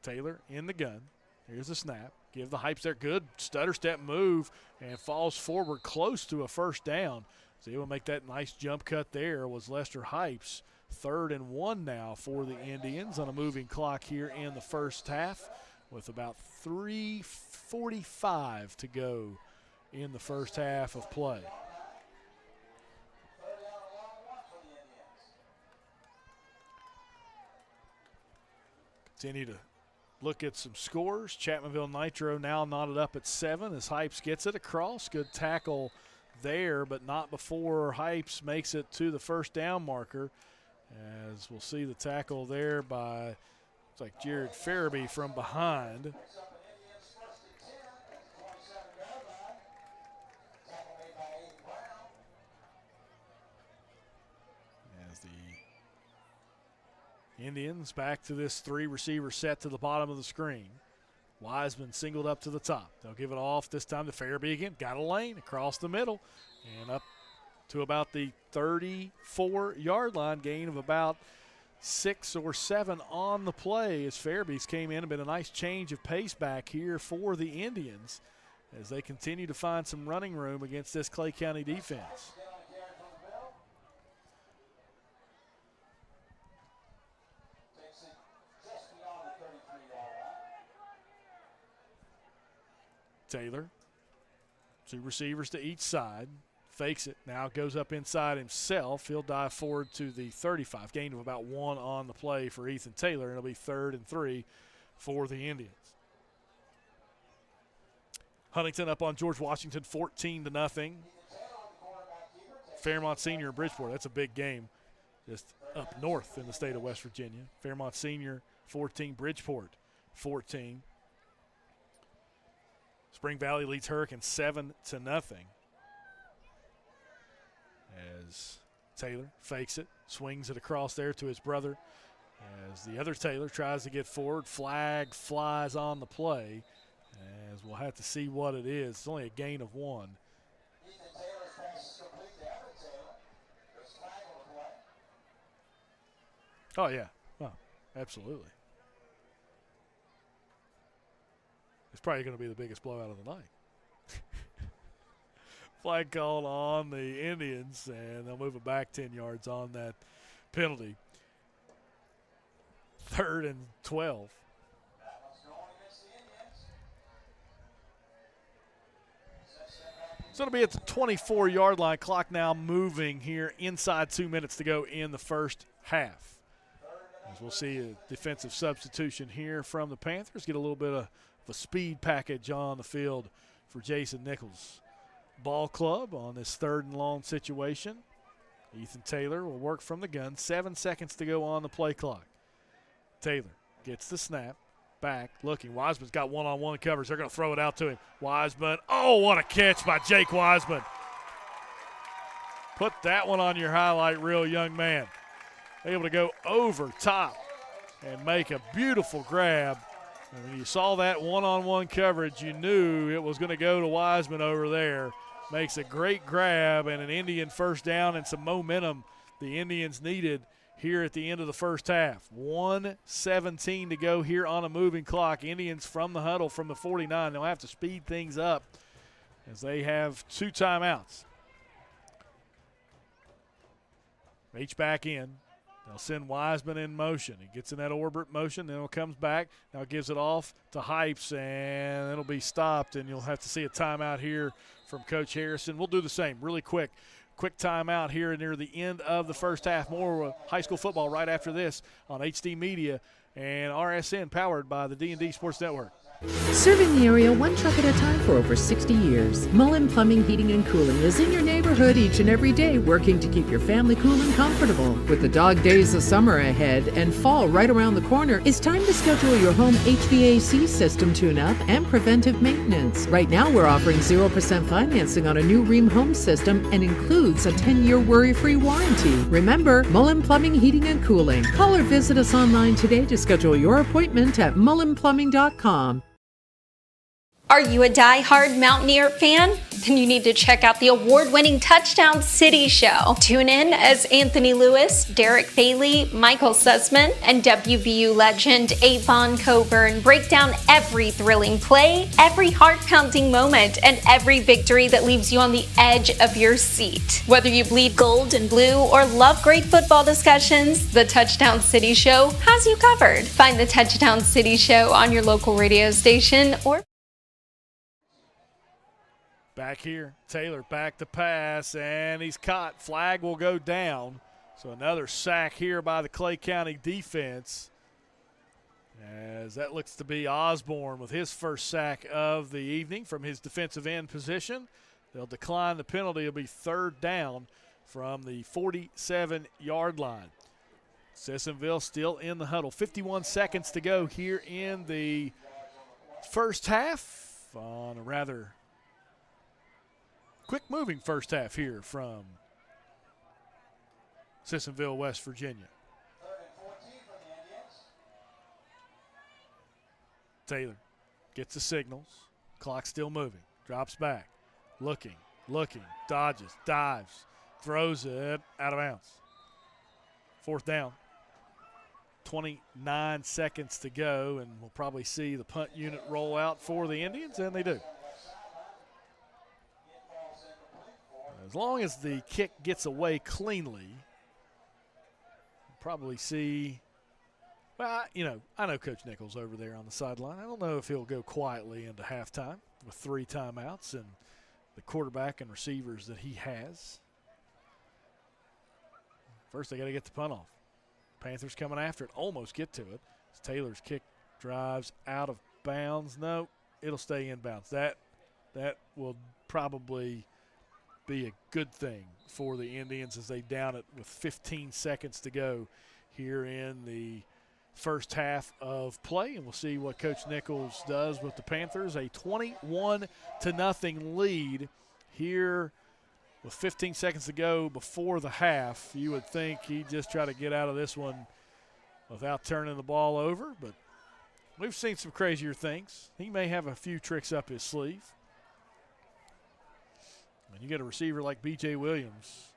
Taylor in the gun. Here's the snap. Give the Hypes there. Good stutter step move and falls forward close to a first down. So he will make that nice jump cut there was Lester Hypes. 3rd and 1 now for the Indians on a moving clock here in the first half with about 3:45 to go in the first half of play. Continue to look at some scores. Chapmanville Nitro now knotted up at 7 as Hypes gets it across. Good tackle there, but not before Hypes makes it to the first down marker. As we'll see the tackle there by, looks like Jared Farabee from behind. As the Indians back to this 3-receiver set to the bottom of the screen. Wiseman singled up to the top. They'll give it off this time to Farabee again. Got a lane across the middle and up to about the 34-yard line, gain of about 6 or 7 on the play as Farabee's came in and been a nice change of pace back here for the Indians as they continue to find some running room against this Clay County defense. Taylor, 2 receivers to each side. Fakes it, now goes up inside himself. He'll dive forward to the 35. Gain of about 1 on the play for Ethan Taylor, and it'll be 3rd and 3 for the Indians. Huntington up on George Washington 14-0. Fairmont Senior in Bridgeport, that's a big game just up north in the state of West Virginia. Fairmont Senior 14, Bridgeport 14. Spring Valley leads Hurricane 7-0. as Taylor fakes it, swings it across there to his brother. As the other Taylor tries to get forward, flag flies on the play. As we'll have to see what it is. It's only a gain of 1. Oh, yeah. Oh, absolutely. It's probably going to be the biggest blowout of the night. Flag called on the Indians, and they'll move it back 10 yards on that penalty. 3rd and 12. So it'll be at the 24-yard line. Clock now moving here inside 2 minutes to go in the first half. As we'll see a defensive substitution here from the Panthers. Get a little bit of a speed package on the field for Jason Nichols. Ball club on this 3rd and long situation. Ethan Taylor will work from the gun. 7 seconds to go on the play clock. Taylor gets the snap. Back, looking. Wiseman's got one-on-one coverage. They're going to throw it out to him. Wiseman. Oh, what a catch by Jake Wiseman. Put that one on your highlight reel, young man. Able to go over top and make a beautiful grab. And when you saw that one-on-one coverage, you knew it was going to go to Wiseman over there. Makes a great grab and an Indian first down and some momentum the Indians needed here at the end of the first half. 1:17 to go here on a moving clock. Indians from the huddle from the 49. They'll have to speed things up as they have 2 timeouts. Reach back in. They'll send Wiseman in motion. He gets in that orbit motion, then he comes back. Now gives it off to Hypes, and it'll be stopped, and you'll have to see a timeout here from Coach Harrison. We'll do the same really quick. Quick timeout here near the end of the first half. More high school football right after this on HD Media and RSN, powered by the D&D Sports Network. Serving the area one truck at a time for over 60 years. Mullen Plumbing, Heating, and Cooling is in your neighborhood each and every day, working to keep your family cool and comfortable. With the dog days of summer ahead and fall right around the corner, it's time to schedule your home HVAC system tune-up and preventive maintenance. Right now, we're offering 0% financing on a new Rheem home system and includes a 10-year worry-free warranty. Remember, Mullen Plumbing, Heating, and Cooling. Call or visit us online today to schedule your appointment at mullenplumbing.com. Are you a die-hard Mountaineer fan? Then you need to check out the award-winning Touchdown City Show. Tune in as Anthony Lewis, Derek Bailey, Michael Sussman, and WVU legend Avon Coburn break down every thrilling play, every heart-pounding moment, and every victory that leaves you on the edge of your seat. Whether you bleed gold and blue or love great football discussions, the Touchdown City Show has you covered. Find the Touchdown City Show on your local radio station or back here, Taylor back to pass, and he's caught. Flag will go down. So another sack here by the Clay County defense, as that looks to be Osborne with his first sack of the evening from his defensive end position. They'll decline the penalty. It'll be 3rd down from the 47-yard line. Sissionville still in the huddle. 51 seconds to go here in the first half on a rather quick-moving first half here from Sissionville, West Virginia. Taylor gets the signals. Clock still moving. Drops back. Looking, dodges, dives, throws it out of bounds. 4th down. 29 seconds to go, and we'll probably see the punt unit roll out for the Indians, and they do. As long as the kick gets away cleanly, we'll probably see, well, I know Coach Nichols over there on the sideline. I don't know if he'll go quietly into halftime with 3 timeouts and the quarterback and receivers that he has. First, they got to get the punt off. Panthers coming after it, almost get to it. As Taylor's kick drives out of bounds. No, it'll stay in bounds. That will probably be a good thing for the Indians as they down it with 15 seconds to go here in the first half of play, and we'll see what Coach Nichols does with the Panthers. A 21-0 lead here with 15 seconds to go before the half, you would think he'd just try to get out of this one without turning the ball over, but we've seen some crazier things. He may have a few tricks up his sleeve. And you get a receiver like B.J. Williams,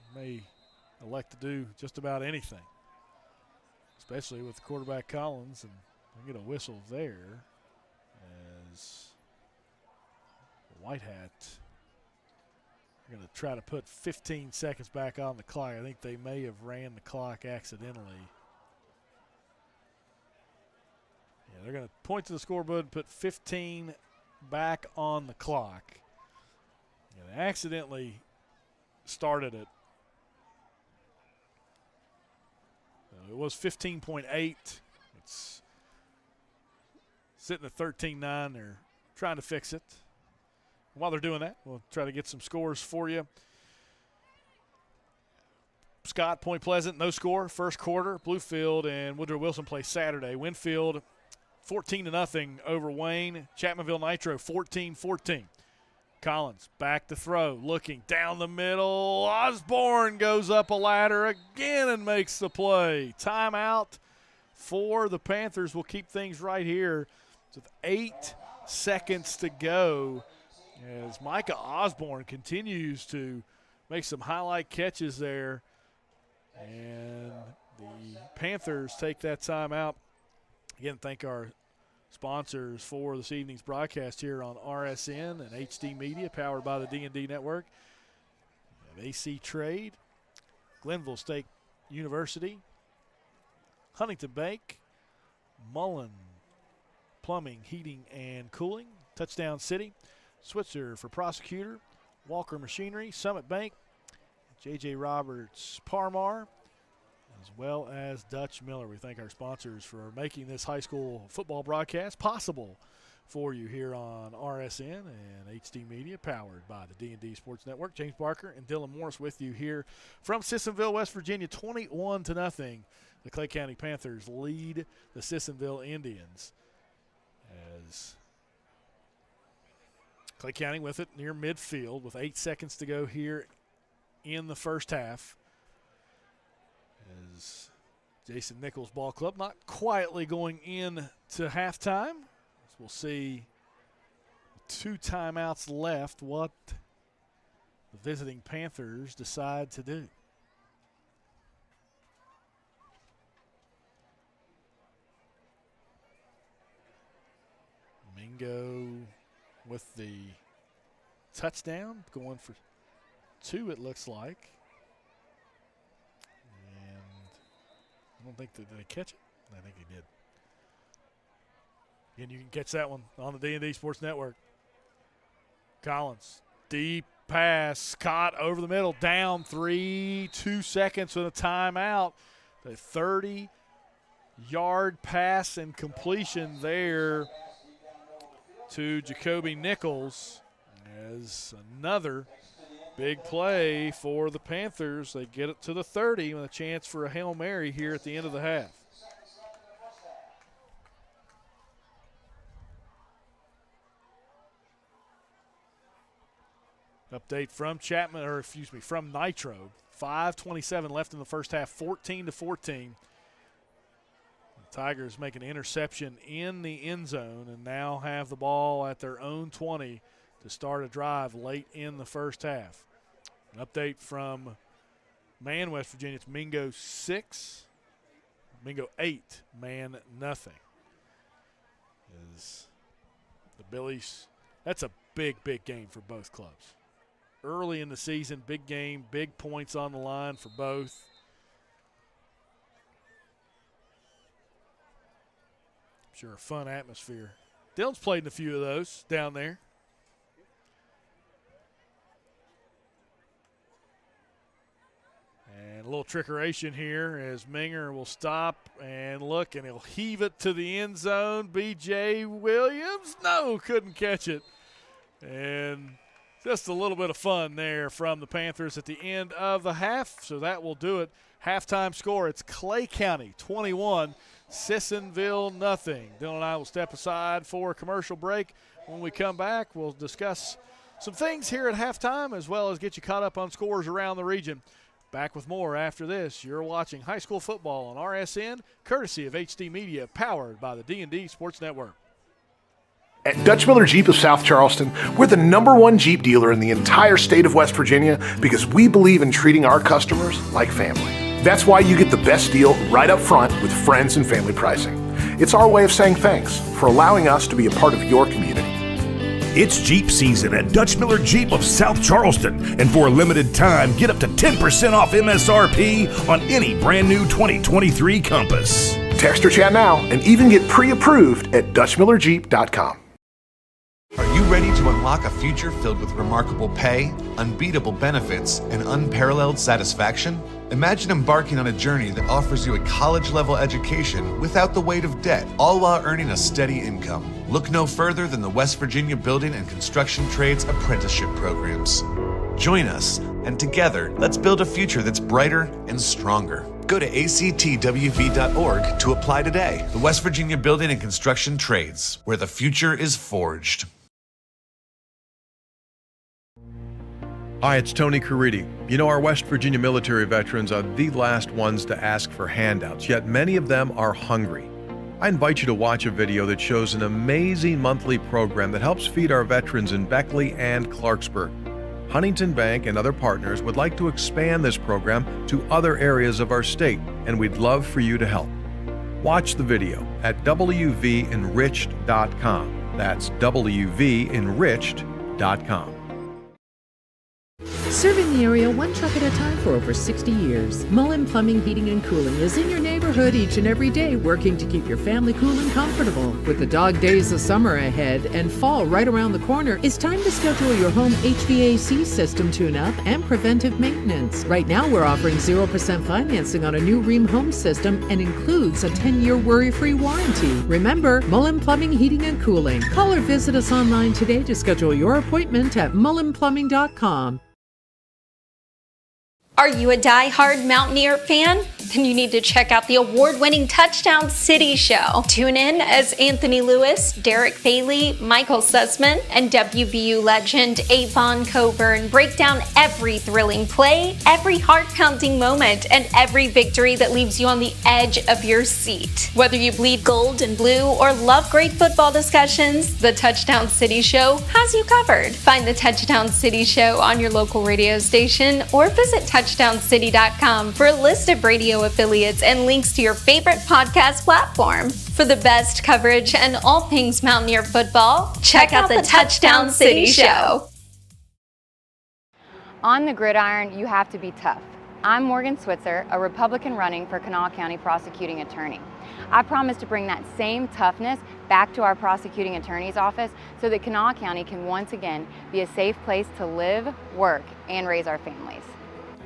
he may elect to do just about anything, especially with quarterback Collins, and we get a whistle there as White Hat are going to try to put 15 seconds back on the clock. I think they may have ran the clock accidentally. Yeah, they're going to point to the scoreboard and put 15 back on the clock. And they accidentally started it. It was 15.8. It's sitting at 13-9. They're trying to fix it. While they're doing that, we'll try to get some scores for you. Scott, Point Pleasant, no score. First quarter, Bluefield and Woodrow Wilson play Saturday. Winfield, 14-0 over Wayne. Chapmanville Nitro, 14-14. Collins back to throw, looking down the middle. Osborne goes up a ladder again and makes the play. Timeout for the Panthers. We'll keep things right here with 8 seconds to go as Micah Osborne continues to make some highlight catches there. And the Panthers take that timeout. Again, thank our sponsors for this evening's broadcast here on RSN and HD Media, powered by the D&D Network. We have AC Trade, Glenville State University, Huntington Bank, Mullen Plumbing, Heating, and Cooling, Touchdown City, Switzer for Prosecutor, Walker Machinery, Summit Bank, J.J. Roberts Parmar, as well as Dutch Miller. We thank our sponsors for making this high school football broadcast possible for you here on RSN and HD Media, powered by the D&D Sports Network. James Barker and Dylan Morris with you here from Sissionville, West Virginia. 21-0. The Clay County Panthers lead the Sissionville Indians as Clay County with it near midfield with 8 seconds to go here in the first half. As Jason Nichols Ball Club not quietly going in to halftime. As we'll see 2 timeouts left, what the visiting Panthers decide to do. Mingo with the touchdown, going for 2 it looks like. I don't think did they catch it? I think he did. Again, you can catch that one on the D&D Sports Network. Collins, deep pass, caught over the middle, down 3, 2 seconds with a timeout. The 30-yard pass and completion there to Jacoby Nichols as another big play for the Panthers. They get it to the 30 with a chance for a Hail Mary here at the end of the half. Update from from Nitro. 5:27 left in the first half, 14-14. The Tigers make an interception in the end zone and now have the ball at their own 20 to start a drive late in the first half. An update from Man, West Virginia. It's Mingo 6, Mingo 8, Man nothing. As the Billies, that's a big game for both clubs. Early in the season, big game, big points on the line for both. Sure, a fun atmosphere. Dylan's played in a few of those down there. And a little trickeration here as Minger will stop and look, and he'll heave it to the end zone. B.J. Williams, no, couldn't catch it. And just a little bit of fun there from the Panthers at the end of the half. So that will do it. Halftime score, it's Clay County 21, Sissionville nothing. Dylan and I will step aside for a commercial break. When we come back, we'll discuss some things here at halftime, as well as get you caught up on scores around the region. Back with more after this. You're watching high school football on RSN, courtesy of HD Media, powered by the D&D Sports Network. At Dutch Miller Jeep of South Charleston, we're the #1 Jeep dealer in the entire state of West Virginia because we believe in treating our customers like family. That's why you get the best deal right up front with friends and family pricing. It's our way of saying thanks for allowing us to be a part of your community. It's Jeep season at Dutch Miller Jeep of South Charleston, and for a limited time, get up to 10% off MSRP on any brand new 2023 Compass. Text or chat now and even get pre-approved at DutchMillerJeep.com. Are you ready to unlock a future filled with remarkable pay, unbeatable benefits, and unparalleled satisfaction? Imagine embarking on a journey that offers you a college-level education without the weight of debt, all while earning a steady income. Look no further than the West Virginia Building and Construction Trades Apprenticeship Programs. Join us, and together, let's build a future that's brighter and stronger. Go to actwv.org to apply today. The West Virginia Building and Construction Trades, where the future is forged. Hi, it's Tony Caridi. You know, our West Virginia military veterans are the last ones to ask for handouts, yet many of them are hungry. I invite you to watch a video that shows an amazing monthly program that helps feed our veterans in Beckley and Clarksburg. Huntington Bank and other partners would like to expand this program to other areas of our state, and we'd love for you to help. Watch the video at wvenriched.com. That's wvenriched.com. Serving the area one truck at a time for over 60 years. Mullen Plumbing, Heating, and Cooling is in your neighborhood each and every day, working to keep your family cool and comfortable. With the dog days of summer ahead and fall right around the corner, it's time to schedule your home HVAC system tune-up and preventive maintenance. Right now, we're offering 0% financing on a new Rheem home system and includes a 10-year worry-free warranty. Remember, Mullen Plumbing, Heating, and Cooling. Call or visit us online today to schedule your appointment at mullenplumbing.com. Are you a die-hard Mountaineer fan? Then you need to check out the award-winning Touchdown City Show. Tune in as Anthony Lewis, Derek Bailey, Michael Sussman, and WVU legend Avon Coburn break down every thrilling play, every heart-pounding moment, and every victory that leaves you on the edge of your seat. Whether you bleed gold and blue or love great football discussions, the Touchdown City Show has you covered. Find the Touchdown City Show on your local radio station or visit touchdowncity.com for a list of radio affiliates and links to your favorite podcast platform. For the best coverage and all things Mountaineer football, check out the Touchdown City Show. On the gridiron, you have to be tough. I'm Morgan Switzer, a Republican running for Kanawha County prosecuting attorney. I promise to bring that same toughness back to our prosecuting attorney's office so that Kanawha County can once again be a safe place to live, work, and raise our families.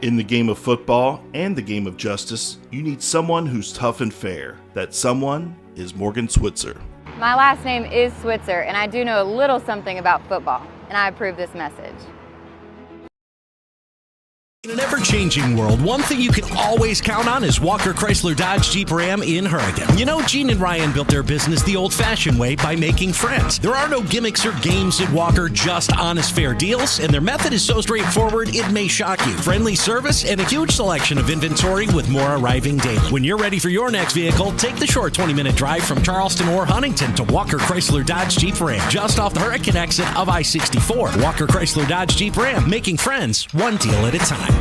In the game of football and the game of justice, you need someone who's tough and fair. That someone is Morgan Switzer. My last name is Switzer, and I do know a little something about football, and I approve this message. In an ever-changing world, one thing you can always count on is Walker Chrysler Dodge Jeep Ram in Hurricane. You know, Gene and Ryan built their business the old-fashioned way by making friends. There are no gimmicks or games at Walker, just honest, fair deals, and their method is so straightforward it may shock you. Friendly service and a huge selection of inventory with more arriving daily. When you're ready for your next vehicle, take the short 20-minute drive from Charleston or Huntington to Walker Chrysler Dodge Jeep Ram, just off the Hurricane exit of I-64. Walker Chrysler Dodge Jeep Ram, making friends one deal at a time.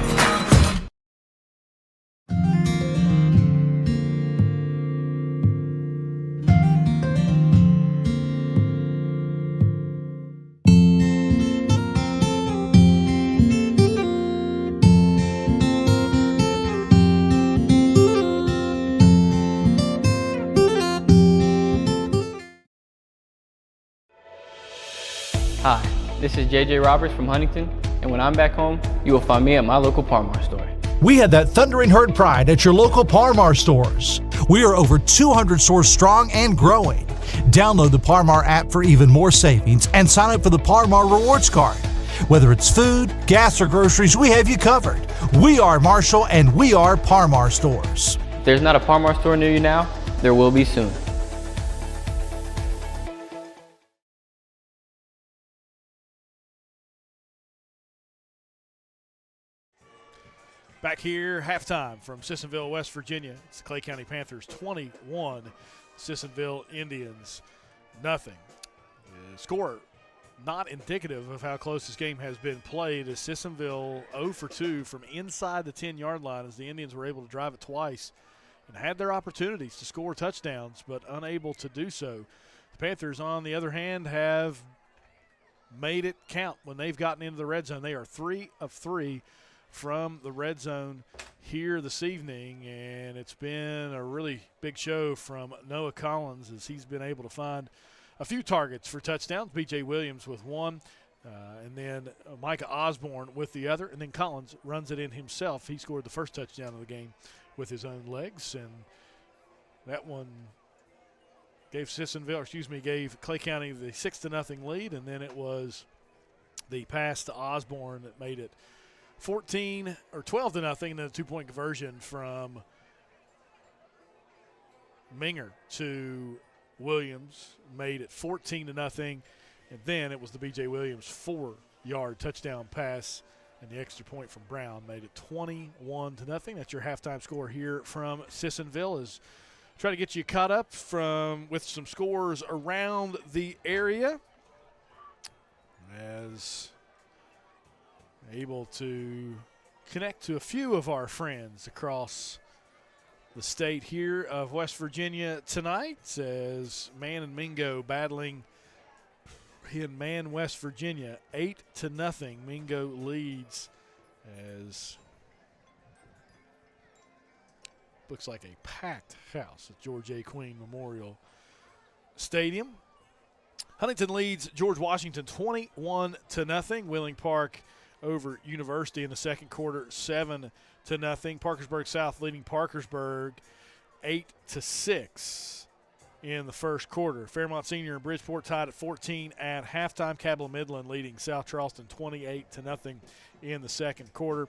Hi, this is JJ Roberts from Huntington, and when I'm back home, you will find me at my local Parmar store. We had that thundering herd pride at your local Parmar stores. We are over 200 stores strong and growing. Download the Parmar app for even more savings and sign up for the Parmar Rewards Card. Whether it's food, gas, or groceries, we have you covered. We are Marshall and we are Parmar stores. If there's not a Parmar store near you now, there will be soon. Back here, halftime from Sissionville, West Virginia. It's the Clay County Panthers 21, Sissionville Indians nothing. The score not indicative of how close this game has been played, as Sissionville 0 for 2 from inside the 10-yard line, as the Indians were able to drive it twice and had their opportunities to score touchdowns, but unable to do so. The Panthers, on the other hand, have made it count when they've gotten into the red zone. They are 3 of 3 from the red zone here this evening, and it's been a really big show from Noah Collins, as he's been able to find a few targets for touchdowns. B.J. Williams with one, and then Micah Osborne with the other, and then Collins runs it in himself. He scored the first touchdown of the game with his own legs, and that one gave gave Clay County the 6-0 lead, and then it was the pass to Osborne that made it 12-0, and then a 2-point conversion from Minger to Williams made it 14-0, and then it was the B.J. Williams 4-yard touchdown pass, and the extra point from Brown made it 21-0. That's your halftime score here from Sissionville. As try to get you caught up with some scores around the area, as able to connect to a few of our friends across the state here of West Virginia tonight, as Man and Mingo battling in Man, West Virginia. 8-0. Mingo leads, as looks like a packed house at George A. Queen Memorial Stadium. Huntington leads George Washington 21-0. Wheeling Park over University in the second quarter, 7-0. Parkersburg South leading Parkersburg 8-6 in the first quarter. Fairmont Senior and Bridgeport tied at 14 at halftime. Cabell Midland leading South Charleston 28-0 in the second quarter.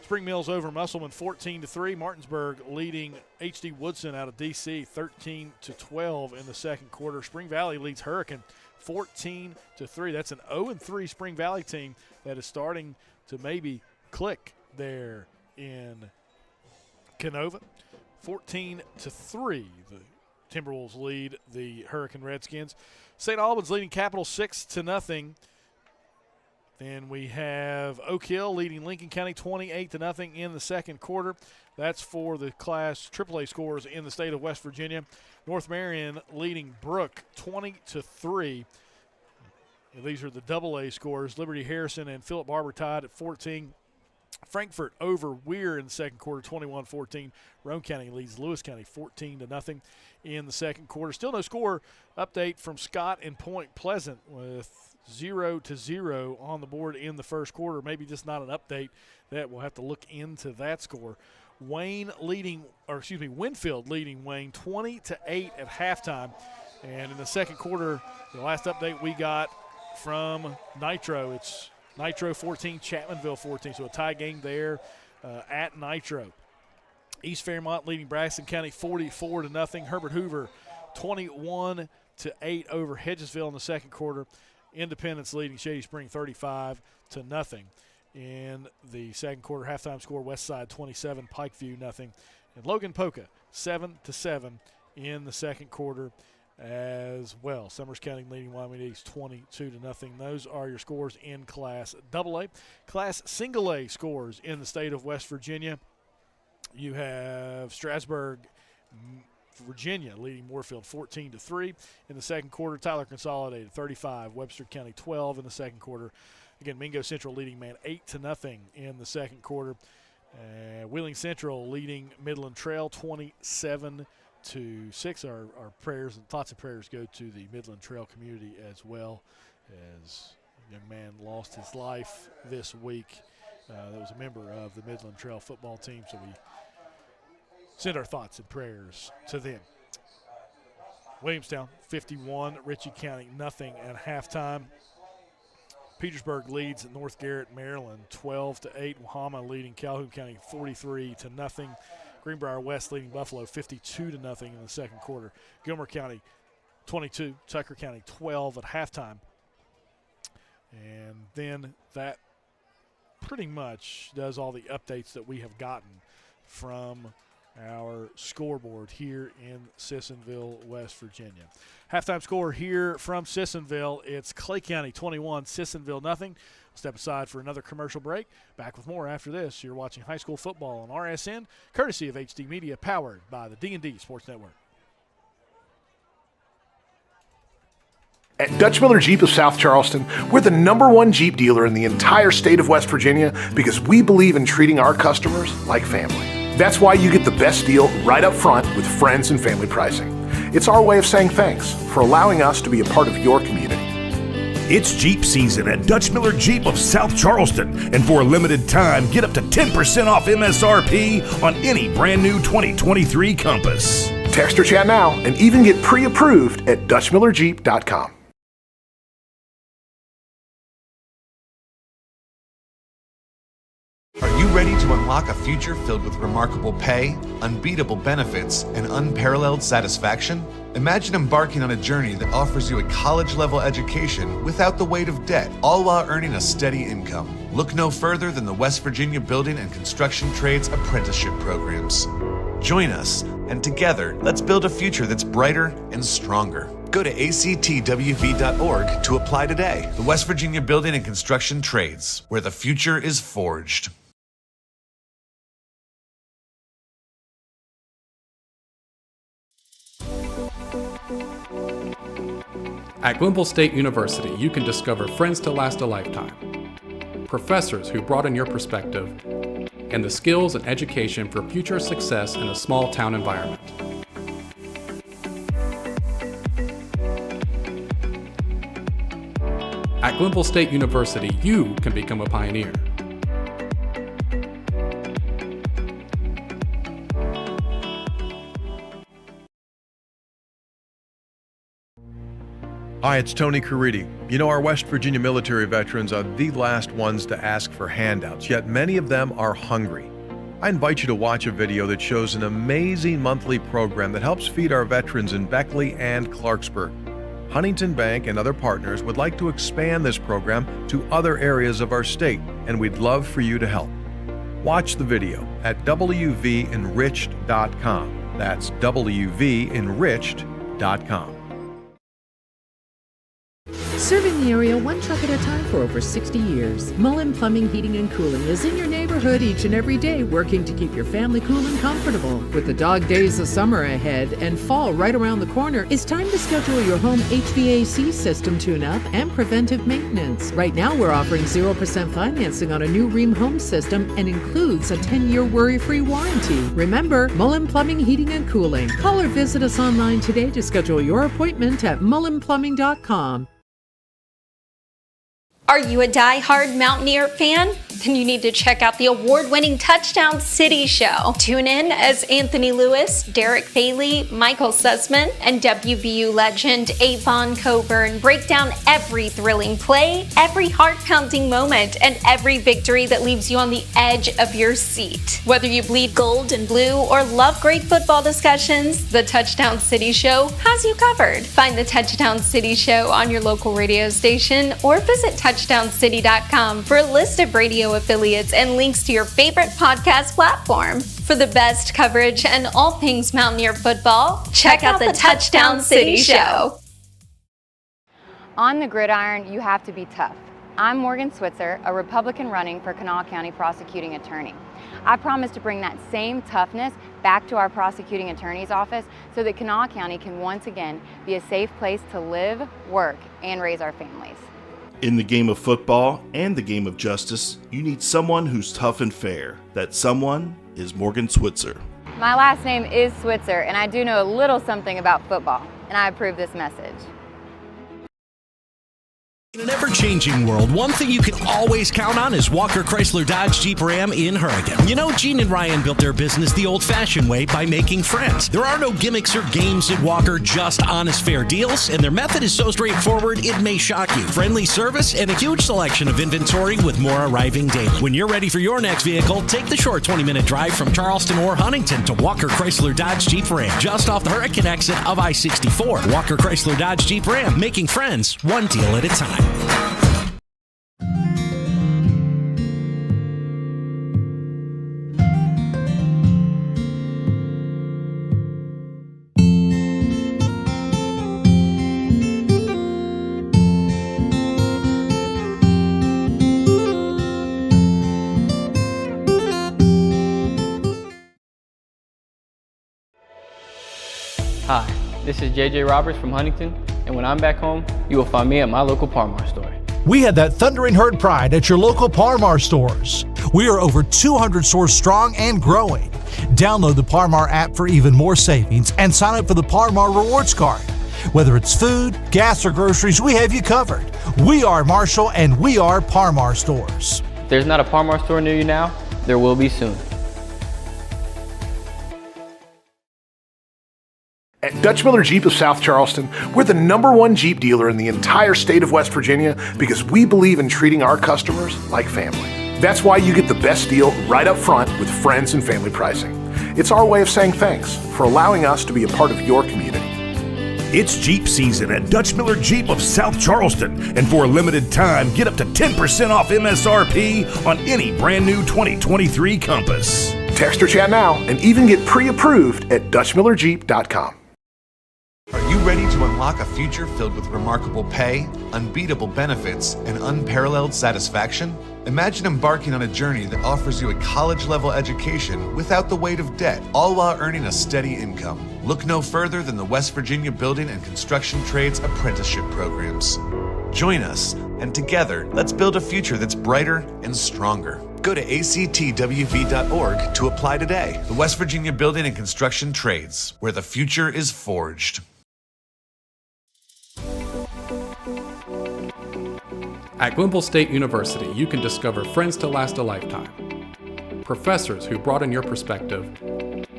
Spring Mills over Musselman 14-3. Martinsburg leading H.D. Woodson out of D.C. 13-12 in the second quarter. Spring Valley leads Hurricane 14-3. That's an 0-3 Spring Valley team that is starting to maybe click there in Canova. 14-3. The Timberwolves lead the Hurricane Redskins. St. Albans leading Capital 6-0. Then we have Oak Hill leading Lincoln County 28-0 in the second quarter. That's for the Class AAA scores in the state of West Virginia. North Marion leading Brooke 20-3. And these are the AA scores. Liberty Harrison and Philip Barber tied at 14. Frankfort over Weir in the second quarter, 21-14. Roane County leads Lewis County 14-0 in the second quarter. Still no score update from Scott and Point Pleasant, with 0-0 on the board in the first quarter. Maybe just not an update. That we'll have to look into that score. Winfield leading Wayne 20-8 at halftime. And in the second quarter, the last update we got from Nitro, it's Nitro 14, Chapmanville 14. So a tie game there at Nitro. East Fairmont leading Braxton County 44-0. Herbert Hoover 21-8 over Hedgesville in the second quarter. Independence leading Shady Spring 35-0 in the second quarter. Halftime score: Westside 27, Pikeview 0, and Logan Polka 7-7 in the second quarter as well. Summers County leading Wyoming East 22-0. Those are your scores in Class AA. Class Single A scores in the state of West Virginia. You have Strasburg, Virginia leading Moorfield 14-3 in the second quarter. Tyler Consolidated 35, Webster County 12 in the second quarter. Again, Mingo Central leading Man 8-0 in the second quarter. Wheeling Central leading Midland Trail 27-6. Our prayers and thoughts and prayers go to the Midland Trail community as well, as a young man lost his life this week. That was a member of the Midland Trail football team, so we send our thoughts and prayers to them. Williamstown 51, Ritchie County 0 at halftime. Petersburg leads North Garrett, Maryland 12-8. Wahama leading Calhoun County 43-0. Greenbrier West leading Buffalo 52-0 in the second quarter. Gilmer County 22, Tucker County 12 at halftime. And then that pretty much does all the updates that we have gotten from our scoreboard here in Sissionville, West Virginia. Halftime score here from Sissionville. It's Clay County 21, Sissionville nothing. Step aside for another commercial break. Back with more after this. You're watching high school football on RSN, courtesy of HD Media, powered by the D&D Sports Network. At Dutch Miller Jeep of South Charleston, we're the #1 Jeep dealer in the entire state of West Virginia because we believe in treating our customers like family. That's why you get the best deal right up front with friends and family pricing. It's our way of saying thanks for allowing us to be a part of your community. It's Jeep season at Dutch Miller Jeep of South Charleston, and for a limited time, get up to 10% off MSRP on any brand new 2023 Compass. Text or chat now and even get pre-approved at DutchMillerJeep.com. Are you ready to unlock a future filled with remarkable pay, unbeatable benefits, and unparalleled satisfaction? Imagine embarking on a journey that offers you a college-level education without the weight of debt, all while earning a steady income. Look no further than the West Virginia Building and Construction Trades Apprenticeship Programs. Join us, and together, let's build a future that's brighter and stronger. Go to actwv.org to apply today. The West Virginia Building and Construction Trades, where the future is forged. At Glenville State University, you can discover friends to last a lifetime, professors who broaden your perspective, and the skills and education for future success in a small town environment. At Glenville State University, you can become a pioneer. Hi, it's Tony Caridi. You know, our West Virginia military veterans are the last ones to ask for handouts, yet many of them are hungry. I invite you to watch a video that shows an amazing monthly program that helps feed our veterans in Beckley and Clarksburg. Huntington Bank and other partners would like to expand this program to other areas of our state, and we'd love for you to help. Watch the video at wvenriched.com. That's wvenriched.com. Serving the area one truck at a time for over 60 years, Mullen Plumbing, Heating and Cooling is in your neighborhood each and every day working to keep your family cool and comfortable. With the dog days of summer ahead and fall right around the corner, it's time to schedule your home HVAC system tune-up and preventive maintenance. Right now we're offering 0% financing on a new Rheem home system and includes a 10-year worry-free warranty. Remember, Mullen Plumbing, Heating and Cooling. Call or visit us online today to schedule your appointment at mullenplumbing.com. Are you a die-hard Mountaineer fan? Then you need to check out the award-winning Touchdown City Show. Tune in as Anthony Lewis, Derek Bailey, Michael Sussman, and WVU legend Avon Coburn break down every thrilling play, every heart-pounding moment, and every victory that leaves you on the edge of your seat. Whether you bleed gold and blue or love great football discussions, the Touchdown City Show has you covered. Find the Touchdown City Show on your local radio station or visit touchdowncity.com for a list of radio affiliates and links to your favorite podcast platform. For the best coverage and all things Mountaineer football, check out the Touchdown City Show. On the gridiron, you have to be tough. I'm Morgan Switzer, a Republican running for Kanawha County prosecuting attorney. I promise to bring that same toughness back to our prosecuting attorney's office so that Kanawha County can once again be a safe place to live, work, and raise our families. In the game of football and the game of justice, you need someone who's tough and fair. That someone is Morgan Switzer. My last name is Switzer, and I do know a little something about football, and I approve this message. In an ever-changing world, one thing you can always count on is Walker Chrysler Dodge Jeep Ram in Hurricane. You know, Gene and Ryan built their business the old-fashioned way by making friends. There are no gimmicks or games at Walker, just honest, fair deals, and their method is so straightforward it may shock you. Friendly service and a huge selection of inventory with more arriving daily. When you're ready for your next vehicle, take the short 20-minute drive from Charleston or Huntington to Walker Chrysler Dodge Jeep Ram, just off the Hurricane exit of I-64. Walker Chrysler Dodge Jeep Ram, making friends one deal at a time. this is JJ Roberts from Huntington, and when I'm back home, you will find me at my local Par-Mar store. We had that thundering herd pride at your local Par-Mar stores. We are over 200 stores strong and growing. Download the Par-Mar app for even more savings and sign up for the Par-Mar rewards card. Whether it's food, gas, or groceries, we have you covered. We are Marshall and we are Par-Mar stores. If there's not a Par-Mar store near you now, there will be soon. At Dutch Miller Jeep of South Charleston, we're the #1 Jeep dealer in the entire state of West Virginia because we believe in treating our customers like family. That's why you get the best deal right up front with friends and family pricing. It's our way of saying thanks for allowing us to be a part of your community. It's Jeep season at Dutch Miller Jeep of South Charleston, and for a limited time, get up to 10% off MSRP on any brand new 2023 Compass. Text or chat now and even get pre-approved at DutchMillerJeep.com. Are you ready to unlock a future filled with remarkable pay, unbeatable benefits, and unparalleled satisfaction? Imagine embarking on a journey that offers you a college-level education without the weight of debt, all while earning a steady income. Look no further than the West Virginia Building and Construction Trades Apprenticeship Programs. Join us, and together, let's build a future that's brighter and stronger. Go to actwv.org to apply today. The West Virginia Building and Construction Trades, where the future is forged. At Glenville State University, you can discover friends to last a lifetime, professors who broaden your perspective,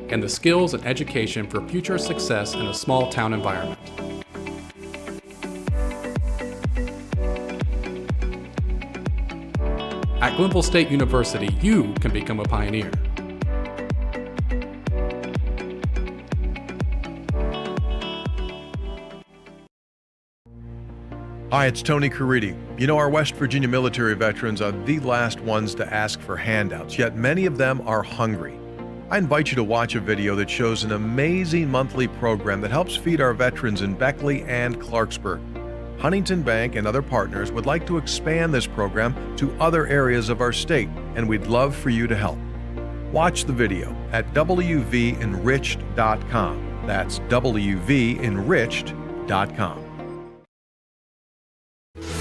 and the skills and education for future success in a small town environment. At Glenville State University, you can become a pioneer. Hi, it's Tony Caridi. You know, our West Virginia military veterans are the last ones to ask for handouts, yet many of them are hungry. I invite you to watch a video that shows an amazing monthly program that helps feed our veterans in Beckley and Clarksburg. Huntington Bank and other partners would like to expand this program to other areas of our state, and we'd love for you to help. Watch the video at wvenriched.com. That's wvenriched.com.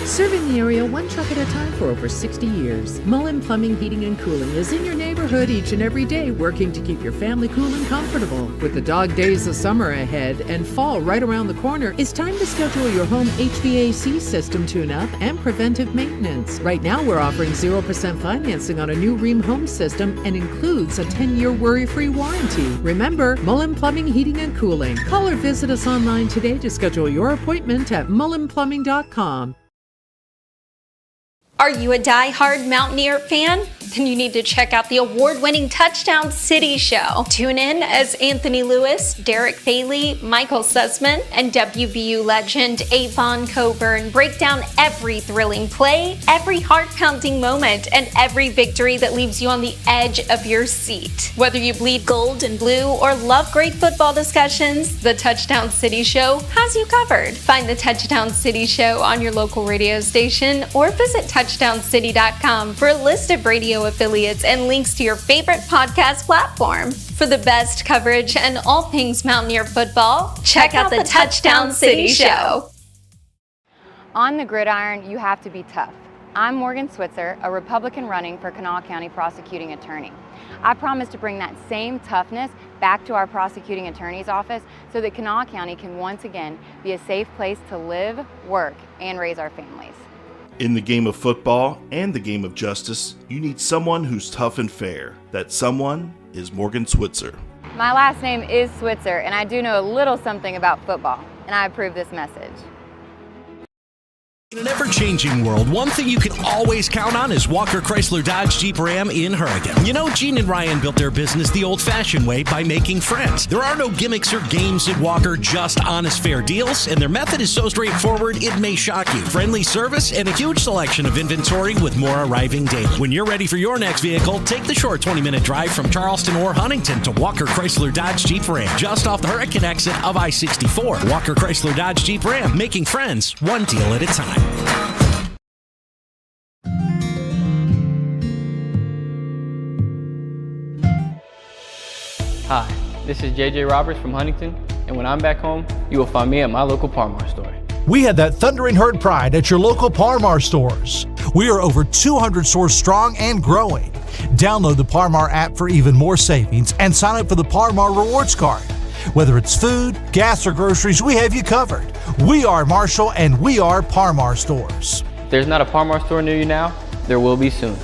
Serving the area one truck at a time for over 60 years, Mullen Plumbing, Heating, and Cooling is in your neighborhood each and every day working to keep your family cool and comfortable. With the dog days of summer ahead and fall right around the corner, it's time to schedule your home HVAC system tune-up and preventive maintenance. Right now, we're offering 0% financing on a new Rheem home system and includes a 10-year worry-free warranty. Remember, Mullen Plumbing, Heating, and Cooling. Call or visit us online today to schedule your appointment at mullenplumbing.com. Are you a die-hard Mountaineer fan? Then you need to check out the award-winning Touchdown City Show. Tune in as Anthony Lewis, Derek Bailey, Michael Sussman, and WVU legend Avon Coburn break down every thrilling play, every heart-pounding moment, and every victory that leaves you on the edge of your seat. Whether you bleed gold and blue or love great football discussions, the Touchdown City Show has you covered. Find the Touchdown City Show on your local radio station or visit touchdowncity.com for a list of radio affiliates and links to your favorite podcast platform. For the best coverage and all things Mountaineer football, check out the Touchdown City Show. On the gridiron, you have to be tough. I'm Morgan Switzer, a Republican running for Kanawha County prosecuting attorney. I promise to bring that same toughness back to our prosecuting attorney's office so that Kanawha County can once again be a safe place to live, work, and raise our families. In the game of football and the game of justice, you need someone who's tough and fair. That someone is Morgan Switzer. My last name is Switzer, and I do know a little something about football, and I approve this message. In an ever-changing world, one thing you can always count on is Walker Chrysler Dodge Jeep Ram in Hurricane. You know, Gene and Ryan built their business the old-fashioned way by making friends. There are no gimmicks or games at Walker, just honest, fair deals, and their method is so straightforward it may shock you. Friendly service and a huge selection of inventory with more arriving daily. When you're ready for your next vehicle, take the short 20-minute drive from Charleston or Huntington to Walker Chrysler Dodge Jeep Ram, just off the Hurricane exit of I-64. Walker Chrysler Dodge Jeep Ram, making friends one deal at a time. Hi, this is JJ Roberts from Huntington, And when I'm back home, you will find me at my local Par-Mar store. We had that thundering herd pride at your local Par-Mar stores. We are over 200 stores strong and growing. Download the Par-Mar app for even more savings and sign up for the Par-Mar rewards card. Whether it's food, gas, or groceries, we have you covered. We are Marshall and we are Par-Mar stores. If there's not a Par-Mar store near you now, there will be soon.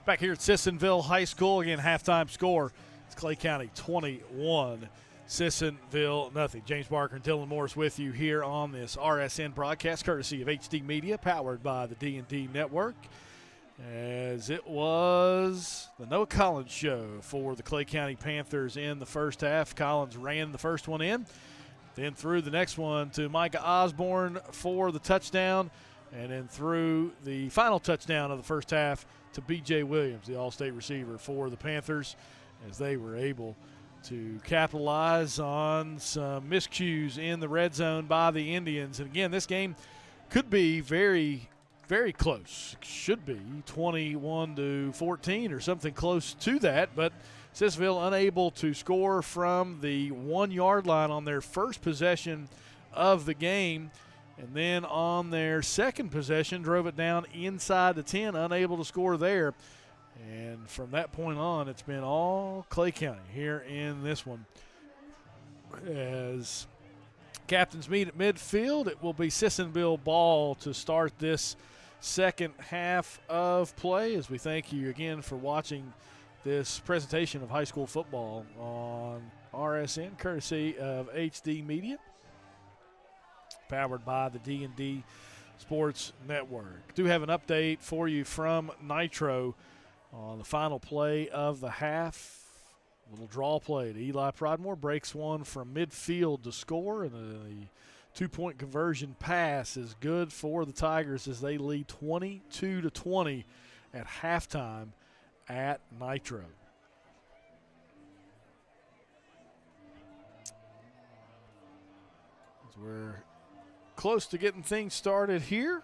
Back here at Sissionville High School, again, halftime score. It's Clay County 21, Sissionville nothing. James Barker and Dylan Morris with you here on this RSN broadcast, courtesy of HD Media, powered by the D&D Network. As it was the Noah Collins show for the Clay County Panthers in the first half. Collins ran the first one in, then threw the next one to Micah Osborne for the touchdown, and then threw the final touchdown of the first half to B.J. Williams, the All-State receiver for the Panthers, as they were able to capitalize on some miscues in the red zone by the Indians. And again, this game could be very, very close. It should be 21-14 or something close to that, but Sissionville unable to score from the 1-yard line on their first possession of the game. And then on their second possession, drove it down inside the 10, unable to score there. And from that point on, it's been all Clay County here in this one. As captains meet at midfield, it will be Sissionville ball to start this second half of play, as we thank you again for watching this presentation of high school football on RSN, courtesy of HD Media, powered by the D&D Sports Network. Do have an update for you from Nitro on the final play of the half. A little draw play. Eli Pridemore breaks one from midfield to score, and the two-point conversion pass is good for the Tigers as they lead 22-20 at halftime at Nitro. As we're close to getting things started here.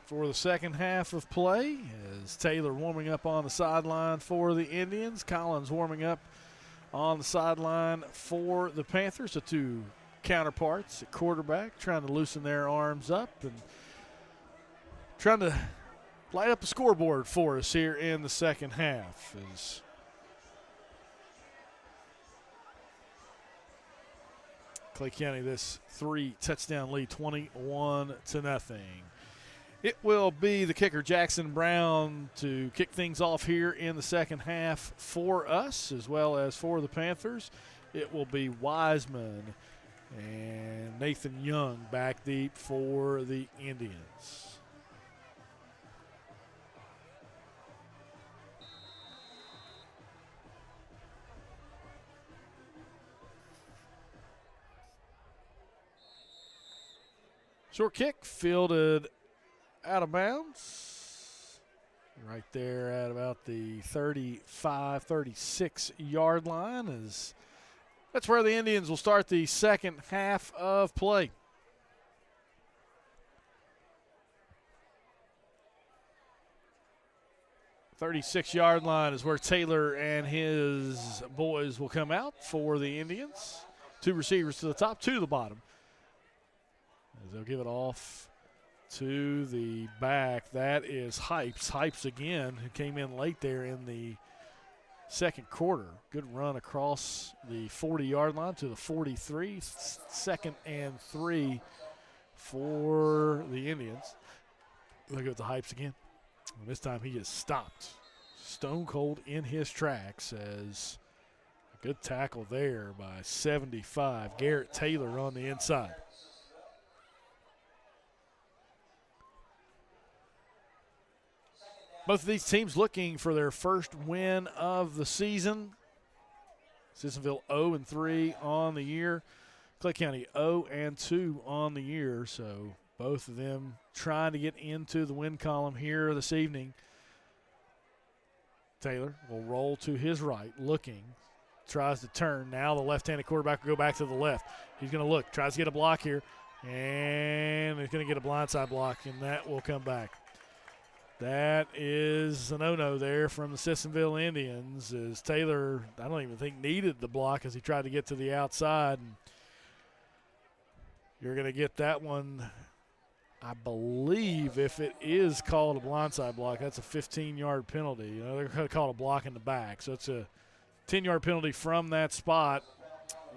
For the second half of play, as Taylor warming up on the sideline for the Indians, Collins warming up on the sideline for the Panthers. The two counterparts at quarterback trying to loosen their arms up and trying to light up the scoreboard for us here in the second half. As Clay County, this 3-touchdown lead, 21-0. It will be the kicker, Jackson Brown, to kick things off here in the second half for us, as well as for the Panthers. It will be Wiseman and Nathan Young back deep for the Indians. Short kick fielded out of bounds right there at about the 35, 36-yard line. That's where the Indians will start the second half of play. The 36-yard line is where Taylor and his boys will come out for the Indians. Two receivers to the top, two to the bottom, as they'll give it off to the back. That is Hypes again, who came in late there in the second quarter. Good run across the 40-yard line to the 43. Second and 3 for the Indians. Look at the Hypes again. And this time he is stopped stone cold in his tracks, as a good tackle there by 75. Garrett Taylor on the inside. Both of these teams looking for their first win of the season. Sissionville 0-3 on the year. Clay County 0-2 on the year. So both of them trying to get into the win column here this evening. Taylor will roll to his right, looking, tries to turn. Now the left-handed quarterback will go back to the left. He's going to look, tries to get a block here, and he's going to get a blindside block, and that will come back. That is a no-no there from the Sissionville Indians, as Taylor, I don't even think, needed the block as he tried to get to the outside. And you're going to get that one, I believe, if it is called a blindside block, that's a 15-yard penalty. You know, they're going to call it a block in the back. So it's a 10-yard penalty from that spot,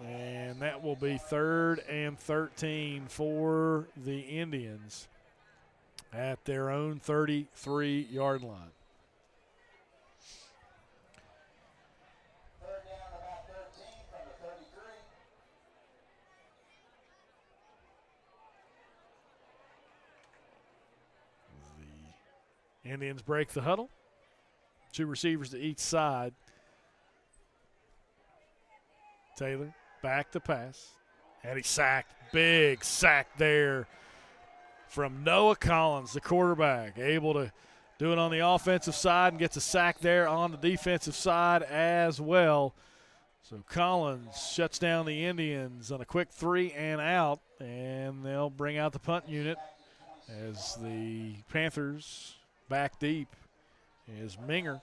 and that will be 3rd and 13 for the Indians at their own 33-yard line. The Indians break the huddle. 2 receivers to each side. Taylor back to pass, and he sacked. Big sack there from Noah Collins, the quarterback, able to do it on the offensive side and gets a sack there on the defensive side as well. So Collins shuts down the Indians on a quick 3 and out, and they'll bring out the punt unit as the Panthers back deep is Minger.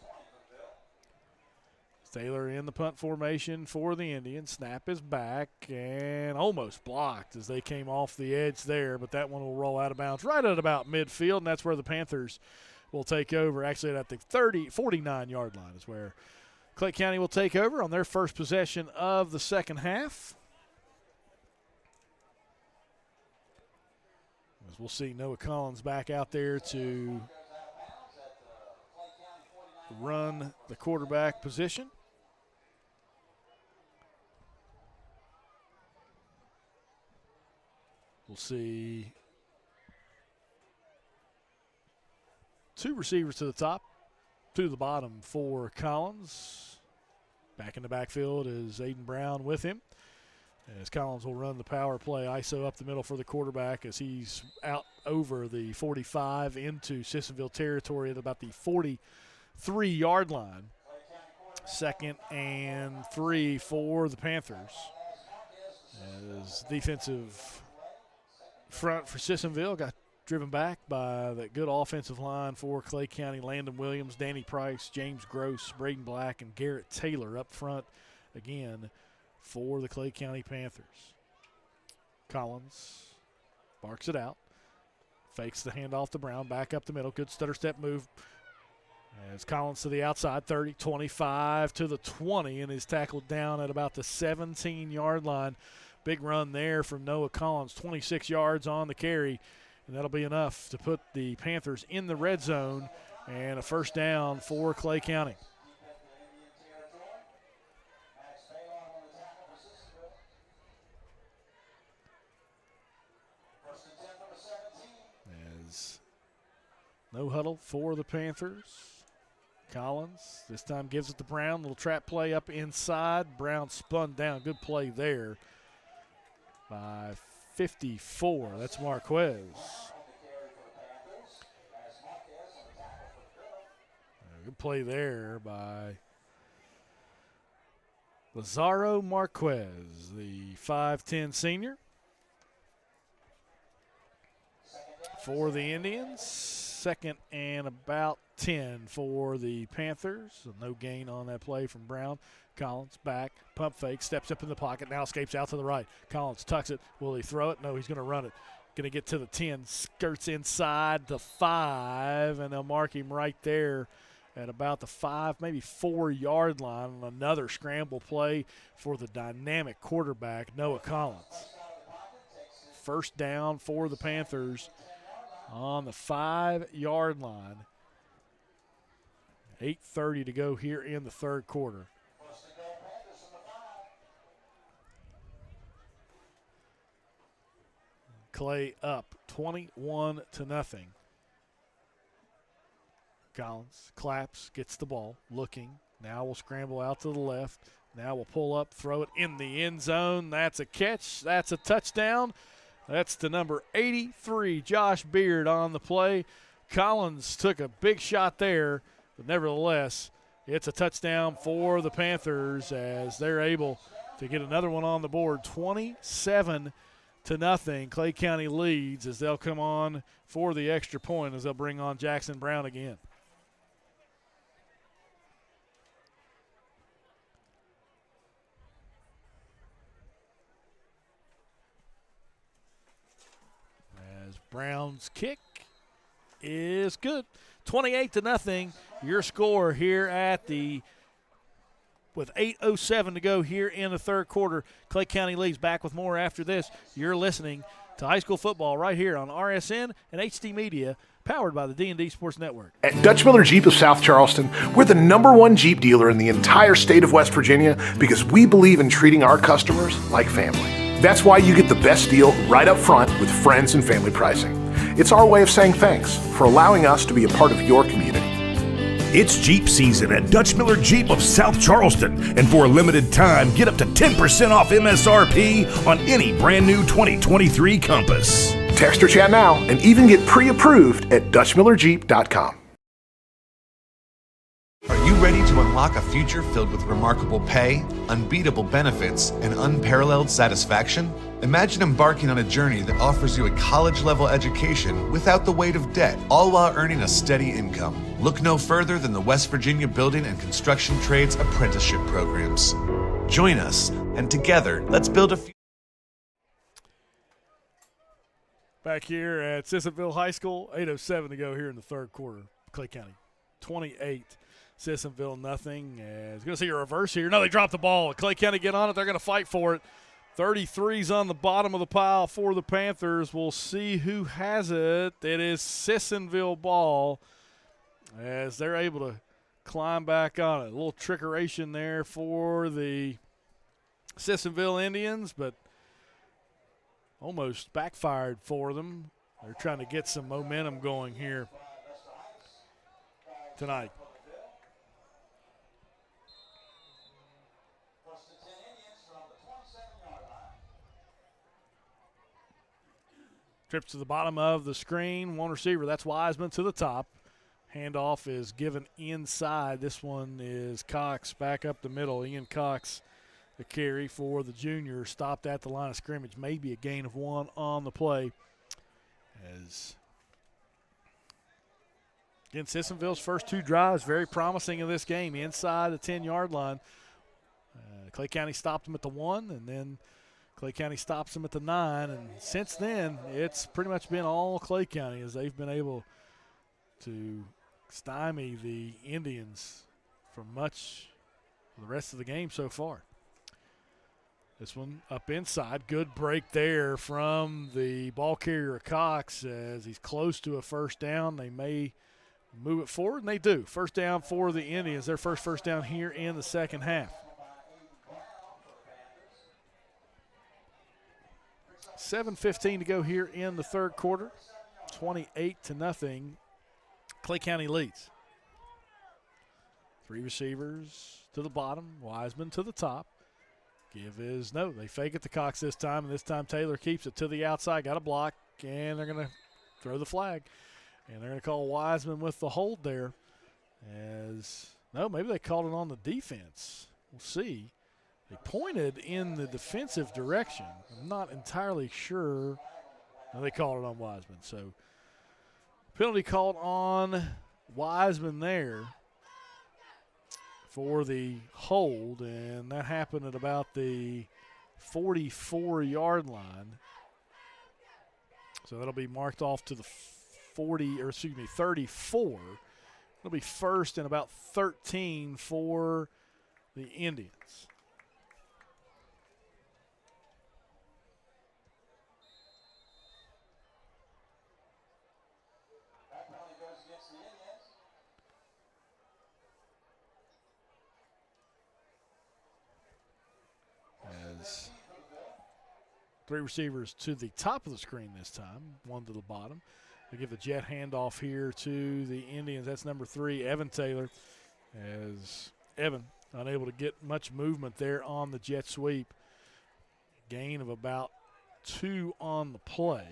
Taylor in the punt formation for the Indians. Snap is back and almost blocked as they came off the edge there, but that one will roll out of bounds right at about midfield, and that's where the Panthers will take over. Actually, at the 49-yard line is where Clay County will take over on their first possession of the second half. As we'll see Noah Collins back out there to run the quarterback position. We'll see 2 receivers to the top, 2 to the bottom for Collins. Back in the backfield is Aiden Brown with him, as Collins will run the power play ISO up the middle for the quarterback as he's out over the 45 into Sissionville territory at about the 43-yard line. 2nd and 3 for the Panthers, as defensive front for Sissionville got driven back by that good offensive line for Clay County. Landon Williams, Danny Price, James Gross, Braden Black, and Garrett Taylor up front again for the Clay County Panthers. Collins barks it out, fakes the handoff to Brown, back up the middle. Good stutter step move as Collins to the outside, 30, 25 to the 20, and is tackled down at about the 17-yard line. Big run there from Noah Collins, 26 yards on the carry, and that'll be enough to put the Panthers in the red zone and a first down for Clay County. As no huddle for the Panthers. Collins this time gives it to Brown. Little trap play up inside. Brown spun down. Good play there by 54. That's Marquez. Good play there by Lazaro Marquez, the 5'10 senior for the Indians. 2nd and about 10 for the Panthers. So no gain on that play from Brown. Collins back, pump fake, steps up in the pocket, now escapes out to the right. Collins tucks it. Will he throw it? No, he's going to run it. Going to get to the 10, skirts inside the 5, and they'll mark him right there at about the 5, maybe 4-yard line on another scramble play for the dynamic quarterback, Noah Collins. First down for the Panthers on the 5-yard line. 8:30 to go here in the third quarter. Clay up 21-0. Collins claps, gets the ball, looking. Now we'll scramble out to the left. Now we'll pull up, throw it in the end zone. That's a catch. That's a touchdown. That's the number 83, Josh Beard, on the play. Collins took a big shot there, but nevertheless, It's a touchdown for the Panthers as they're able to get another one on the board. 27-0. Clay County leads as they'll come on for the extra point as they'll bring on Jackson Brown again. As Brown's kick is good. 28-0, your score here at the with 8:07 to go here in the third quarter. Clay County leads. Back with more after this. You're listening to high school football right here on RSN and HD Media, powered by the D&D Sports Network. At Dutch Miller Jeep of South Charleston, we're the #1 Jeep dealer in the entire state of West Virginia because we believe in treating our customers like family. That's why you get the best deal right up front with friends and family pricing. It's our way of saying thanks for allowing us to be a part of your community. It's Jeep season at Dutch Miller Jeep of South Charleston, and for a limited time, get up to 10% off MSRP on any brand new 2023 Compass. Text or chat now and even get pre-approved at DutchMillerJeep.com. Are you ready to unlock a future filled with remarkable pay, unbeatable benefits, and unparalleled satisfaction? Imagine embarking on a journey that offers you a college-level education without the weight of debt, all while earning a steady income. Look no further than the West Virginia Building and Construction Trades Apprenticeship Programs. Join us, and together, let's build a future. Back here at Sissionville High School, 8:07 to go here in the third quarter. Clay County, 28. Sissionville, nothing. It's going to see a reverse here. No, they dropped the ball. Clay County get on it. They're going to fight for it. 33's on the bottom of the pile for the Panthers. We'll see who has it. It is Sissionville ball as they're able to climb back on it. A little trickeration there for the Sissionville Indians, but almost backfired for them. They're trying to get some momentum going here tonight. Trips to the bottom of the screen. One receiver. That's Wiseman to the top. Handoff is given inside. This one is Cox back up the middle. Ian Cox, the carry for the junior. Stopped at the line of scrimmage. Maybe a gain of 1 on the play. As again, Sissonville's first 2 drives very promising in this game. Inside the 10-yard line. Clay County stopped them at the 1, and then Clay County stops them at the 9, and since then, it's pretty much been all Clay County as they've been able to stymie the Indians for much of the rest of the game so far. This one up inside. Good break there from the ball carrier Cox as he's close to a first down. They may move it forward, and they do. First down for the Indians, their first down here in the second half. 7:15 to go here in the third quarter. 28-0. Clay County leads. 3 receivers to the bottom. Wiseman to the top. Give is no. They fake it to Cox this time, and this time Taylor keeps it to the outside. Got a block, and they're going to throw the flag. And they're going to call Wiseman with the hold there. No, maybe they called it on the defense. We'll see. They pointed in the defensive direction. I'm not entirely sure. No, they called it on Wiseman. So penalty called on Wiseman there for the hold, and that happened at about the 44-yard line. So that'll be marked off to the 34. It'll be first and about 13 for the Indians. As 3 receivers to the top of the screen this time, 1 to the bottom. They give the jet handoff here to the Indians. That's number 3, Evan Taylor, as Evan unable to get much movement there on the jet sweep. Gain of about 2 on the play.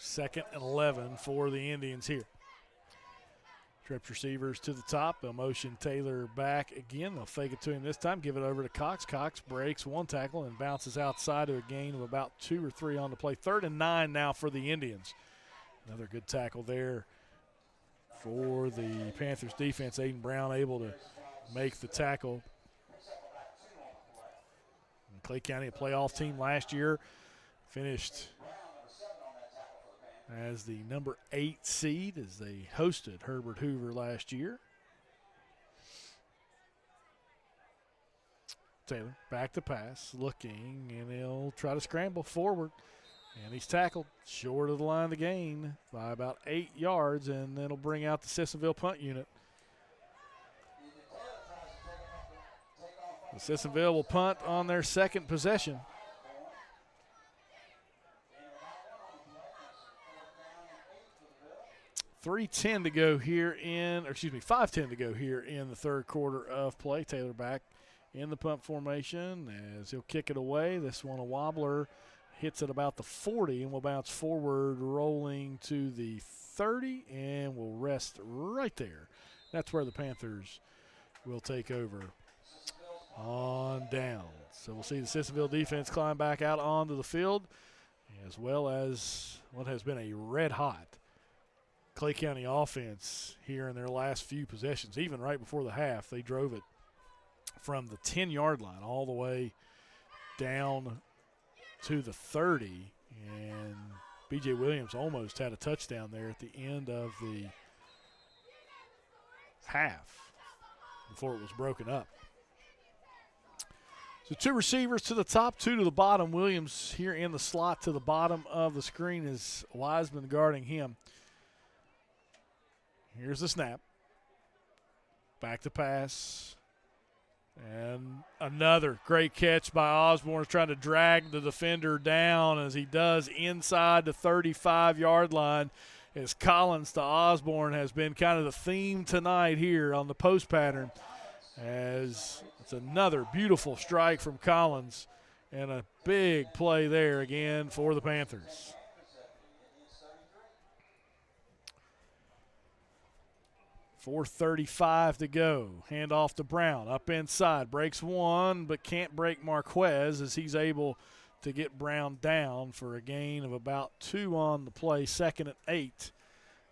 2nd and 11 for the Indians here. Trips receivers to the top. They'll motion Taylor back again. They'll fake it to him this time, give it over to Cox. Cox breaks one tackle and bounces outside to a gain of about 2 or 3 on the play. 3rd and 9 now for the Indians. Another good tackle there for the Panthers defense. Aiden Brown able to make the tackle. And Clay County, a playoff team last year, finished as the number 8 seed as they hosted Herbert Hoover last year. Taylor back to pass, looking, and he'll try to scramble forward. And he's tackled short of the line of the gain by about 8 yards, and it'll bring out the Sissionville punt unit. The Sissionville will punt on their 2nd possession. 5:10 to go here in the 3rd quarter of play. Taylor back in the punt formation as he'll kick it away. This one a wobbler, hits at about the 40 and will bounce forward, rolling to the 30, and will rest right there. That's where the Panthers will take over on down. So we'll see the Sissionville defense climb back out onto the field, as well as what has been a red-hot Clay County offense here in their last few possessions. Even right before the half, they drove it from the 10-yard line all the way down to the 30, and B.J. Williams almost had a touchdown there at the end of the half before it was broken up. So 2 receivers to the top, 2 to the bottom. Williams here in the slot to the bottom of the screen is Wiseman guarding him. Here's the snap. Back to pass. And another great catch by Osborne, trying to drag the defender down as he does inside the 35-yard line. As Collins to Osborne has been kind of the theme tonight here on the post pattern, as it's another beautiful strike from Collins and a big play there again for the Panthers. .435 to go. Hand off to Brown. Up inside. Breaks one, but can't break Marquez as he's able to get Brown down for a gain of about 2 on the play. 2nd and 8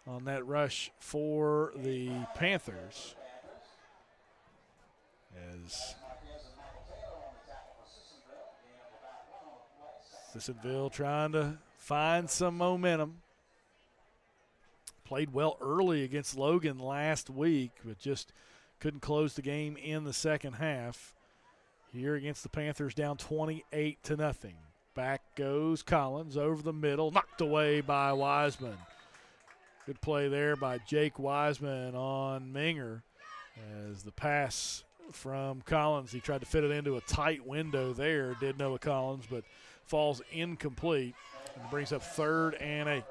on that rush for the Panthers. As Sissionville trying to find some momentum. Played well early against Logan last week, but just couldn't close the game in the second half. Here against the Panthers, down 28-0. Back goes Collins over the middle, knocked away by Wiseman. Good play there by Jake Wiseman on Minger as the pass from Collins. He tried to fit it into a tight window there, did Noah Collins, but falls incomplete and brings up 3rd and 8.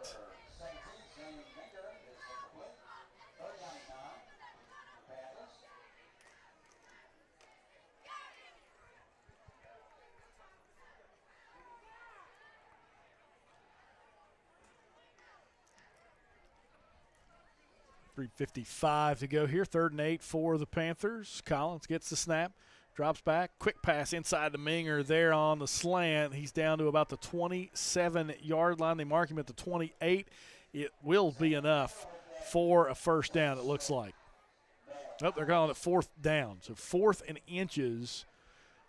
.355 to go here. 3rd and 8 for the Panthers. Collins gets the snap, drops back, quick pass inside to Minger there on the slant. He's down to about the 27-yard line. They mark him at the 28. It will be enough for a first down, it looks like. Nope, they're calling it 4th down. So 4th and inches.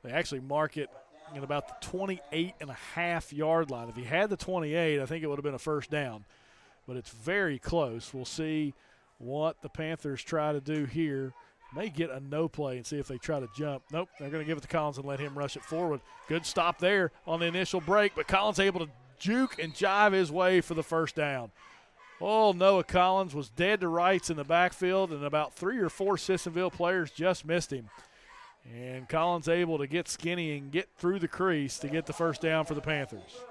They actually mark it in about the 28.5-yard line. If he had the 28, I think it would have been a first down. But it's very close. We'll see what the Panthers try to do here. May get a no play and see if they try to jump. Nope, they're going to give it to Collins and let him rush it forward. Good stop there on the initial break, but Collins able to juke and jive his way for the first down. Oh, Noah Collins was dead to rights in the backfield, and about 3 or 4 Sissionville players just missed him. And Collins able to get skinny and get through the crease to get the first down for the Panthers.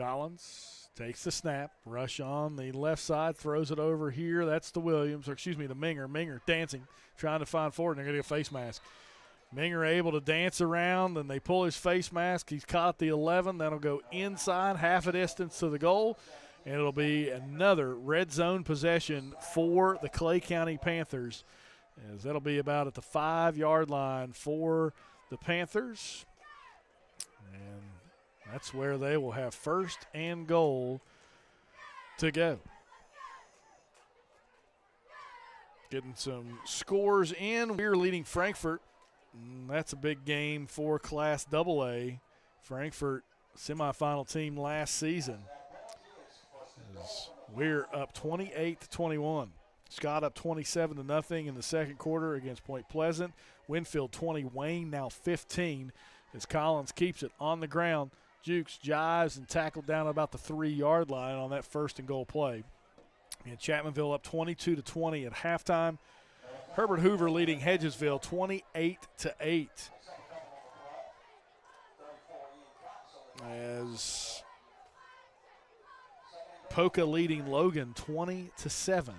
Collins takes the snap, rush on the left side, throws it over here. That's the Williams, or excuse me, the Minger. Minger dancing, trying to find forward, and they're going to get a face mask. Minger able to dance around, and they pull his face mask. He's caught at the 11. That'll go inside, half a distance to the goal, and it'll be another red zone possession for the Clay County Panthers, as that'll be about at the 5-yard line for the Panthers. And that's where they will have first and goal to go. Getting some scores in. We're leading Frankfort. That's a big game for Class AA. Frankfort, semifinal team last season. We're up 28-21. Scott up 27-0 in the second quarter against Point Pleasant. Winfield 20, Wayne now 15. As Collins keeps it on the ground. Jukes jives and tackled down about the 3-yard line on that first and goal play. And Chapmanville up 22-20 at halftime. Herbert Hoover leading Hedgesville 28-8. As Polka leading Logan 20-7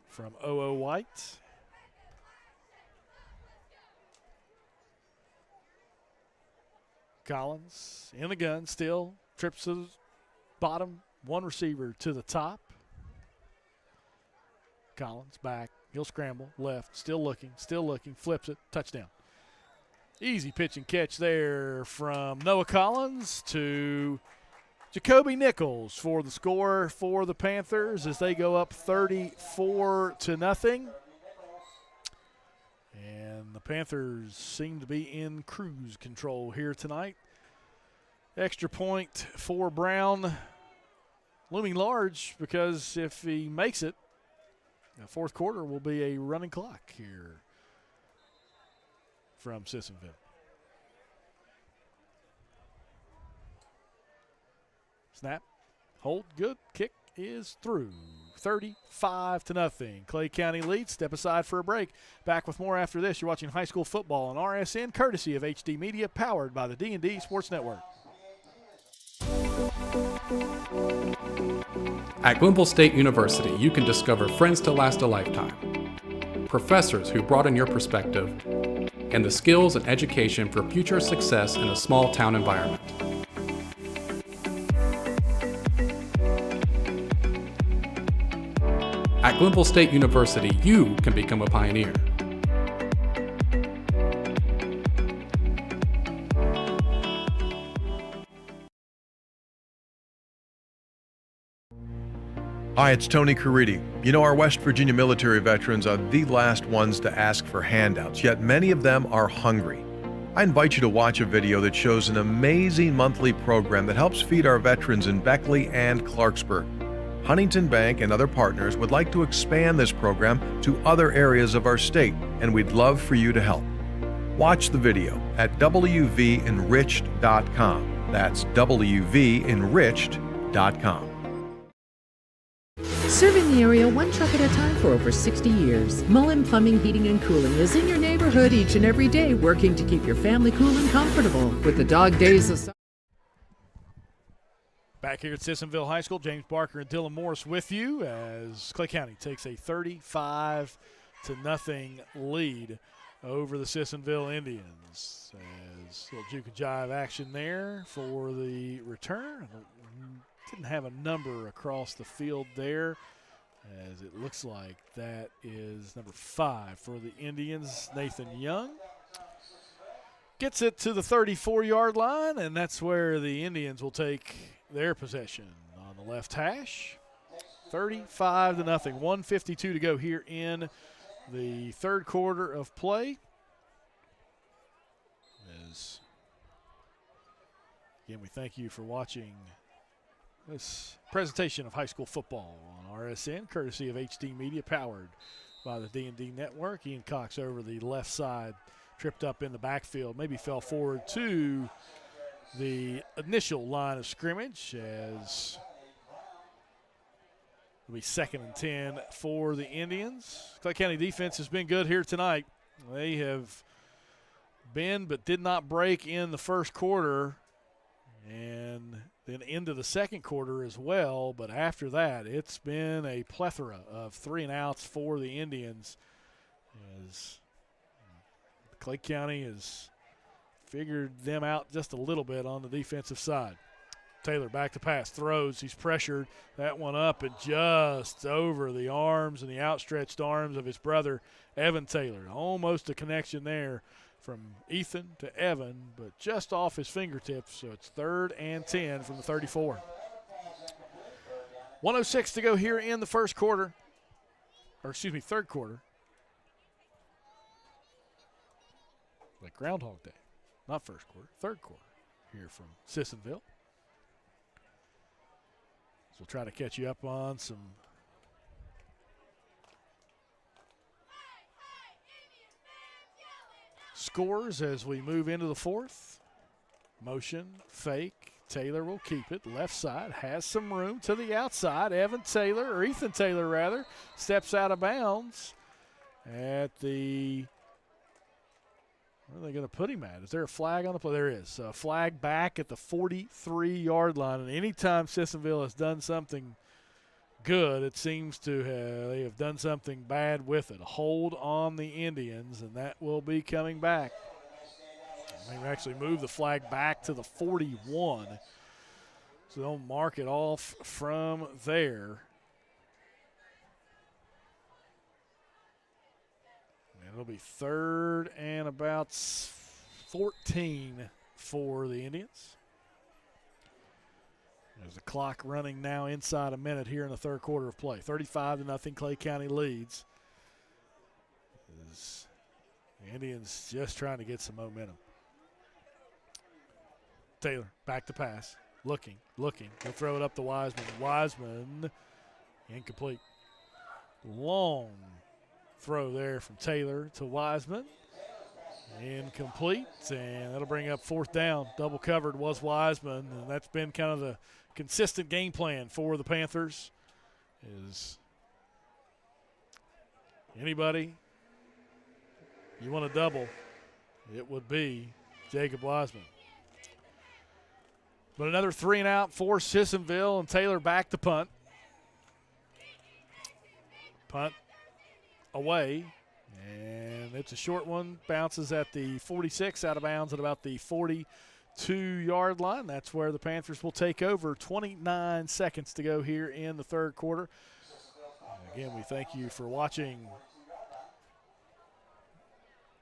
from O.O. White. Collins in the gun still, trips to the bottom, one receiver to the top. Collins back, he'll scramble, left, still looking, flips it, touchdown. Easy pitch and catch there from Noah Collins to Jacoby Nichols for the score for the Panthers as they go up 34-0. And the Panthers seem to be in cruise control here tonight. Extra point for Brown looming large because if he makes it, the fourth quarter will be a running clock here from Sissionville. Snap, hold, good, kick is through. 35-0. Clay County leads. Step aside for a break. Back with more after this. You're watching high school football on RSN, courtesy of HD Media, powered by the D&D Sports Network. At Glenville State University, you can discover friends to last a lifetime, professors who broaden your perspective, and the skills and education for future success in a small town environment. At Glenville State University, you can become a pioneer. Hi, it's Tony Caridi. You know, our West Virginia military veterans are the last ones to ask for handouts, yet many of them are hungry. I invite you to watch a video that shows an amazing monthly program that helps feed our veterans in Beckley and Clarksburg. Huntington Bank and other partners would like to expand this program to other areas of our state, and we'd love for you to help. Watch the video at wvenriched.com. That's wvenriched.com. Serving the area one truck at a time for over 60 years. Mullen Plumbing, Heating, and Cooling is in your neighborhood each and every day, working to keep your family cool and comfortable. With the dog days of summer. Back here at Sissionville High School, James Barker and Dylan Morris with you as Clay County takes a 35-0 lead over the Sissionville Indians. As a little juke and jive action there for the return. Didn't have a number across the field there, as it looks like that is number 5 for the Indians, Nathan Young. Gets it to the 34-yard line, and that's where the Indians will take their possession on the left hash. 35-0, 1:52 to go here in the third quarter of play. Again, we thank you for watching this presentation of high school football on RSN, courtesy of HD Media, powered by the D&D Network. Ian Cox over the left side, tripped up in the backfield, maybe fell forward to the initial line of scrimmage, as it'll be 2nd and 10 for the Indians. Clay County defense has been good here tonight. They have been but did not break in the first quarter. and then into the second quarter as well. But after that, it's been a plethora of 3-and-outs for the Indians as Clay County has figured them out just a little bit on the defensive side. Taylor back to pass, throws, he's pressured. That one up and just over the arms and the outstretched arms of his brother, Evan Taylor. Almost a connection there from Ethan to Evan, but just off his fingertips, so it's 3rd and 10 from the 34. 1:06 to go here in the third quarter. Like Groundhog Day. Not first quarter, third quarter here from Sissionville. So we'll try to catch you up on some scores as we move into the fourth. Motion, fake. Taylor will keep it. Left side has some room to the outside. Ethan Taylor rather, steps out of bounds at the. Where are they going to put him at? Is there a flag on the play? There is. A flag back at the 43-yard line. And anytime Sissionville has done something good, it seems to they have done something bad with it. A hold on the Indians, and that will be coming back. They actually move the flag back to the 41. So they'll mark it off from there. It'll be 3rd and about 14 for the Indians. There's the clock running now inside a minute here in the third quarter of play. 35-0, Clay County leads. The Indians just trying to get some momentum. Taylor back to pass. Looking. He'll throw it up to Wiseman. Wiseman, incomplete. Long throw there from Taylor to Wiseman. Incomplete, and that'll bring up 4th down. Double covered was Wiseman, and that's been kind of the consistent game plan for the Panthers. Is anybody you want to double, it would be Jacob Wiseman. But another 3-and-out for Sissionville, and Taylor back to punt. Punt away, and it's a short one. Bounces at the 46, out of bounds at about the 42-yard line. That's where the Panthers will take over. 29 seconds to go here in the third quarter. And again, we thank you for watching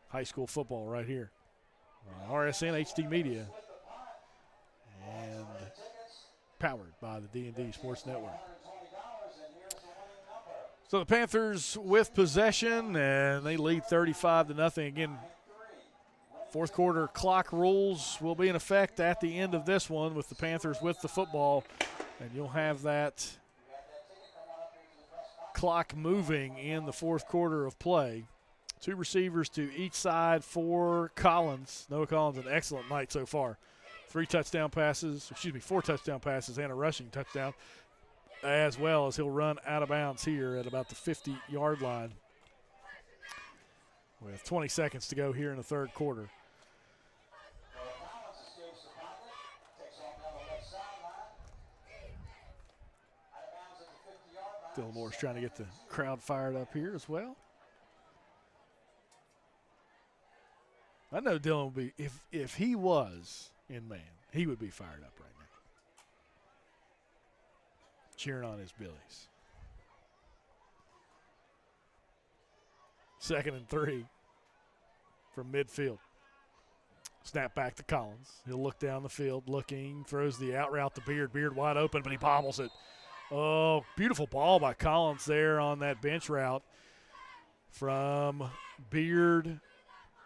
high school football right here on RSN HD Media and powered by the D&D Sports Network. So the Panthers with possession, and they lead 35-0. Again, fourth quarter clock rules will be in effect at the end of this one with the Panthers with the football, and you'll have that clock moving in the fourth quarter of play. 2 receivers to each side for Collins. Noah Collins, an excellent night so far. 4 touchdown passes and a rushing touchdown, as well as he'll run out of bounds here at about the 50-yard line with 20 seconds to go here in the third quarter. Dylan Moore's trying to get the crowd fired up here as well. I know Dylan would be, if he was in man, he would be fired up right now, cheering on his Billies. 2nd and 3 from midfield. Snap back to Collins. He'll look down the field, looking, throws the out route to Beard. Beard wide open, but he bobbles it. Oh, beautiful ball by Collins there on that bench route from Beard.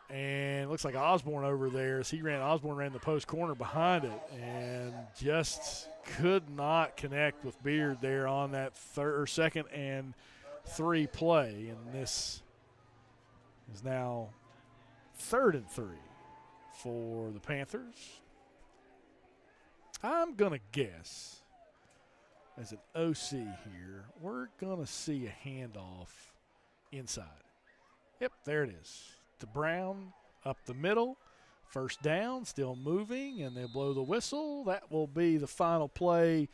And it looks like Osborne over there. As Osborne ran the post corner behind it and just could not connect with Beard there on that 2nd and 3 play. And this is now 3rd and 3 for the Panthers. I'm going to guess, as an OC here, we're going to see a handoff inside. Yep, there it is. To Brown, up the middle, First down, still moving, and they'll blow the whistle. That will be the final play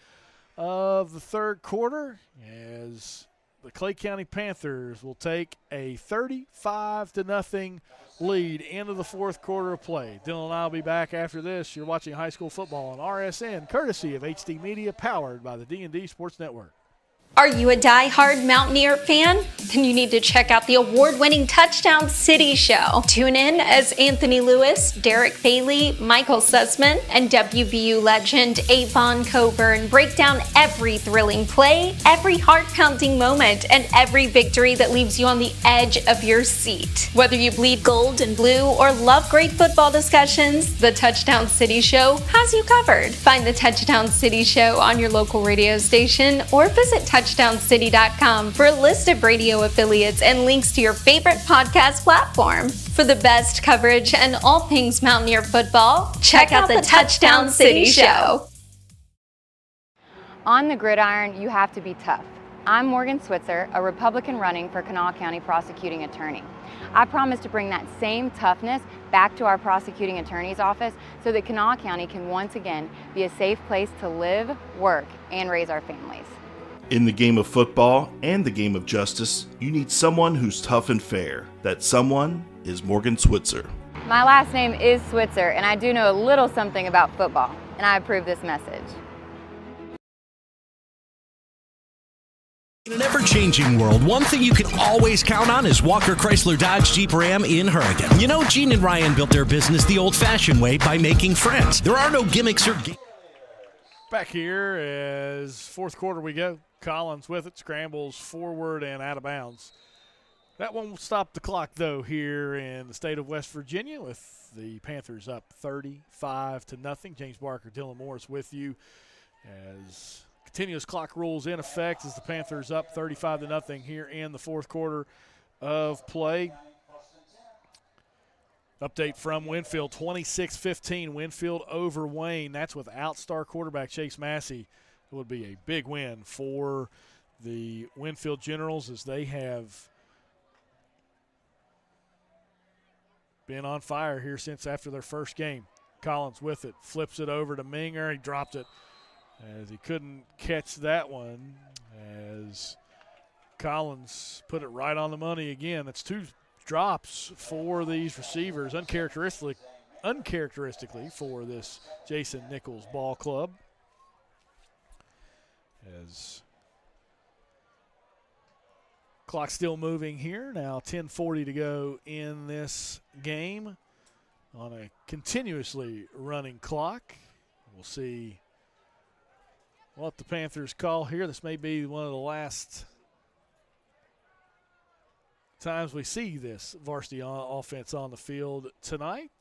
of the third quarter as the Clay County Panthers will take a 35-0 lead into the fourth quarter of play. Dylan and I will be back after this. You're watching high school football on RSN, courtesy of HD Media, powered by the D&D Sports Network. Are you a die-hard Mountaineer fan? Then you need to check out the award-winning Touchdown City Show. Tune in as Anthony Lewis, Derek Bailey, Michael Sussman, and WVU legend Avon Coburn break down every thrilling play, every heart-pounding moment, and every victory that leaves you on the edge of your seat. Whether you bleed gold and blue or love great football discussions, the Touchdown City Show has you covered. Find the Touchdown City Show on your local radio station or visit touchdowncity.com for a list of radio affiliates and links to your favorite podcast platform. For the best coverage and all things Mountaineer football, check out the Touchdown City Show. On the gridiron, you have to be tough. I'm Morgan Switzer, a Republican running for Kanawha County prosecuting attorney. I promise to bring that same toughness back to our prosecuting attorney's office so that Kanawha County can once again be a safe place to live, work, and raise our families. In the game of football and the game of justice, you need someone who's tough and fair. That someone is Morgan Switzer. My last name is Switzer, and I do know a little something about football, and I approve this message. In an ever-changing world, one thing you can always count on is Walker Chrysler Dodge Jeep Ram in Hurricane. You know, Gene and Ryan built their business the old-fashioned way by making friends. There are no gimmicks or Back here as fourth quarter we go. Collins with it, scrambles forward and out of bounds. That one will stop the clock, though, here in the state of West Virginia with the Panthers up 35-0. James Barker, Dylan Morris with you as continuous clock rules in effect as the Panthers up 35-0 here in the fourth quarter of play. Update from Winfield, 26-15. Winfield over Wayne. That's without star quarterback Chase Massey. It would be a big win for the Winfield Generals as they have been on fire here since after their first game. Collins with it, flips it over to Minger. He dropped it as he couldn't catch that one as Collins put it right on the money again. That's two drops for these receivers, uncharacteristically for this Jason Nichols ball club. As clock still moving here, now 10:40 to go in this game on a continuously running clock. We'll see what the Panthers call here. This may be one of the last times we see this varsity offense on the field tonight.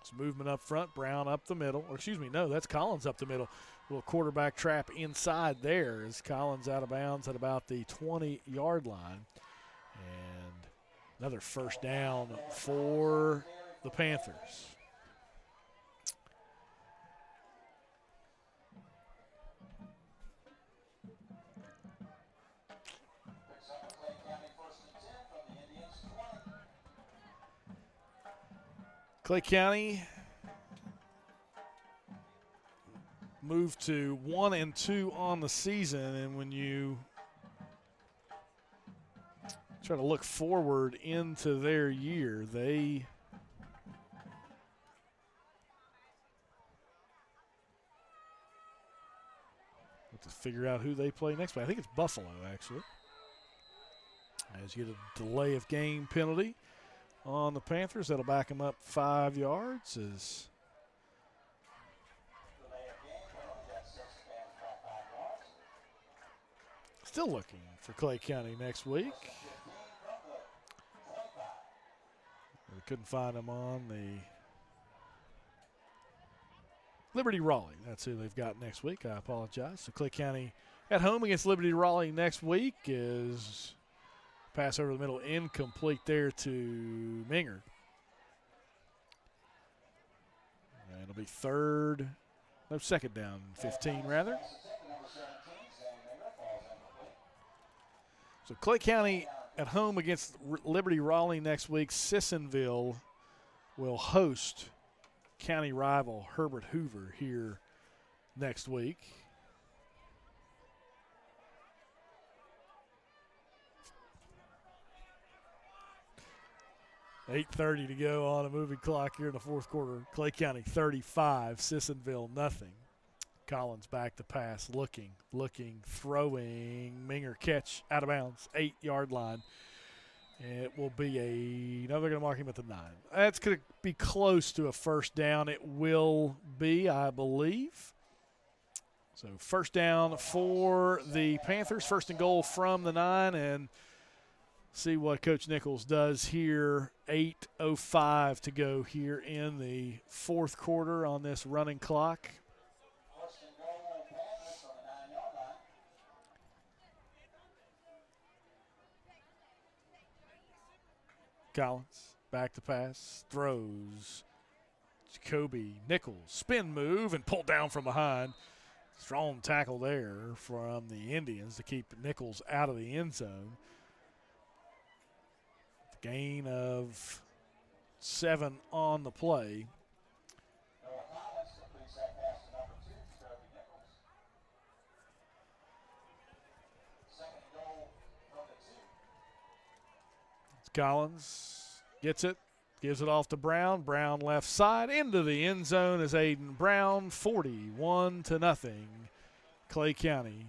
It's movement up front, Brown up the middle. Or excuse me, no, that's Collins up the middle. Little quarterback trap inside there as Collins out of bounds at about the 20-yard line. And another first down for the Panthers. Clay County moved to 1-2 on the season, and when you try to look forward into their year, they have to figure out who they play next week. I think it's Buffalo, actually, as you get a delay of game penalty on the Panthers. That'll back them up 5 yards as still looking for Clay County next week. We couldn't find them on the Liberty Raleigh. That's who they've got next week. I apologize. So Clay County at home against Liberty Raleigh next week is pass over the middle, incomplete there to Minger. And it'll be second down, 15 rather. So Clay County at home against Liberty Raleigh next week. Sissionville will host county rival Herbert Hoover here next week. $8:30 to go on a moving clock here in the fourth quarter. Clay County 35, Sissionville nothing. Collins back to pass, looking, throwing. Minger catch out of bounds, 8-yard line. It will be they're going to mark him at the 9. That's going to be close to a first down. It will be, I believe. So first down for the Panthers, first and goal from the 9, and see what Coach Nichols does here. 8:05 to go here in the fourth quarter on this running clock. Collins back to pass, throws. Jacoby Nichols, spin move and pulled down from behind. Strong tackle there from the Indians to keep Nichols out of the end zone. Gain of 7 on the play. Collins gets it, gives it off to Brown. Brown left side into the end zone as Aiden Brown, 41-0. Clay County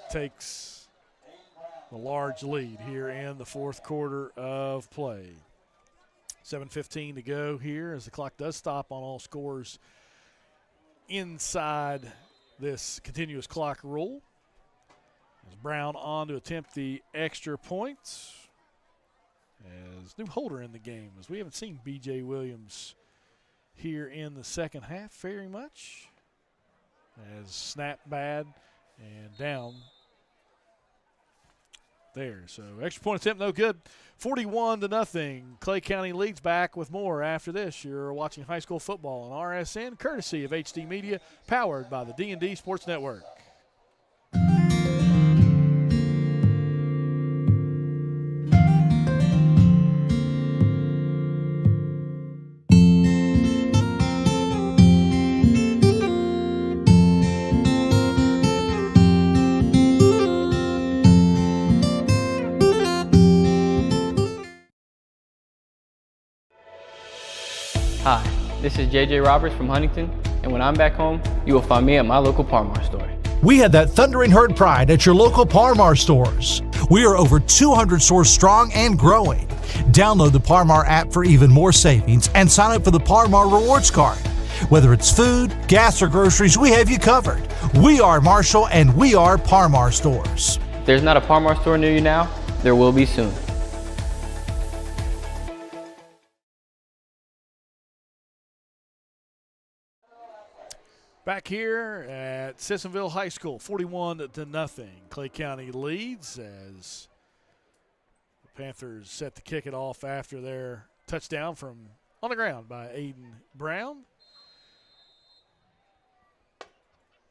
takes the large lead here in the fourth quarter of play. 7:15 to go here as the clock does stop on all scores inside this continuous clock rule. As Brown on to attempt the extra points. As new holder in the game, as we haven't seen B.J. Williams here in the second half very much. As snap bad and down there. So extra point attempt, no good. 41-0. Clay County leads. Back with more after this. You're watching high school football on RSN, courtesy of HD Media, powered by the D&D Sports Network. Hi, this is JJ Roberts from Huntington, and when I'm back home, you will find me at my local Parmar store. We had that thundering herd pride at your local Parmar stores. We are over 200 stores strong and growing. Download the Parmar app for even more savings and sign up for the Parmar Rewards Card. Whether it's food, gas, or groceries, we have you covered. We are Marshall and we are Parmar stores. If there's not a Parmar store near you now, there will be soon. Back here at Sissionville High School, 41-0. Clay County leads as the Panthers set to kick it off after their touchdown from on the ground by Aiden Brown.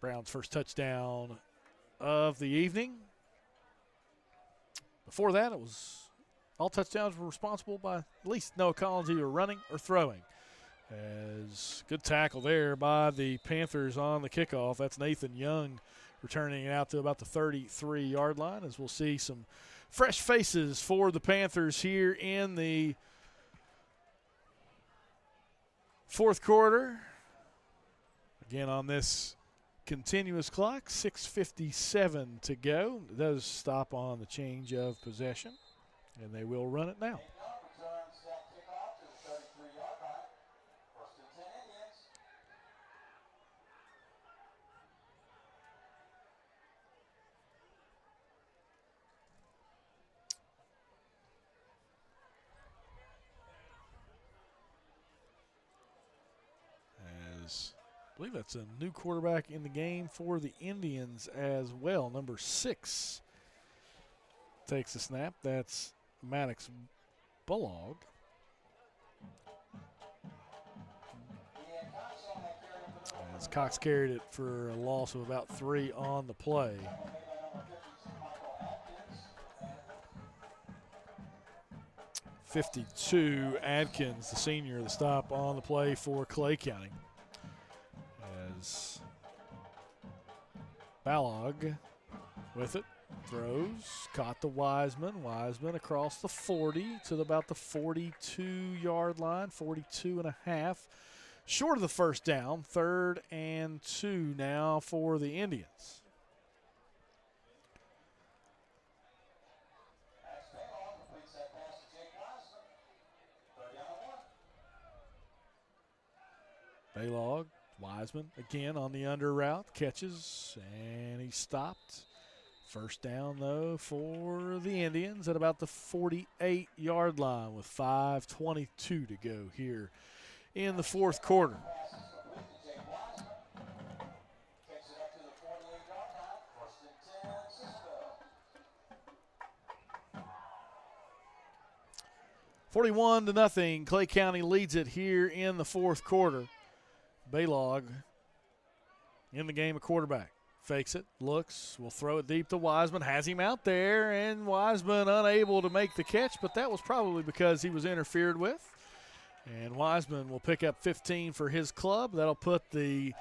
Brown's first touchdown of the evening. Before that, it was all touchdowns were responsible by at least Noah Collins either running or throwing. As good tackle there by the Panthers on the kickoff. That's Nathan Young returning it out to about the 33-yard line, as we'll see some fresh faces for the Panthers here in the fourth quarter. Again on this continuous clock, 6:57 to go. It does stop on the change of possession, and they will run it now. I believe that's a new quarterback in the game for the Indians as well. Number 6 takes the snap. That's Maddox Bullock. As Cox carried it for a loss of about 3 on the play. 52, Adkins, the senior, the stop on the play for Clay County. As Balog with it, throws, caught the Wiseman. Wiseman across the 40 to about the 42-yard line, 42 and a half. Short of the first down, 3rd and 2 now for the Indians. Balog, Wiseman again on the under route, catches, and he stopped. First down, though, for the Indians at about the 48-yard line with 5:22 to go here in the fourth quarter. (41-0). Clay County leads it here in the fourth quarter. Balog in the game, a quarterback. Fakes it, looks, will throw it deep to Wiseman, has him out there, and Wiseman unable to make the catch, but that was probably because he was interfered with. And Wiseman will pick up 15 for his club. That'll put the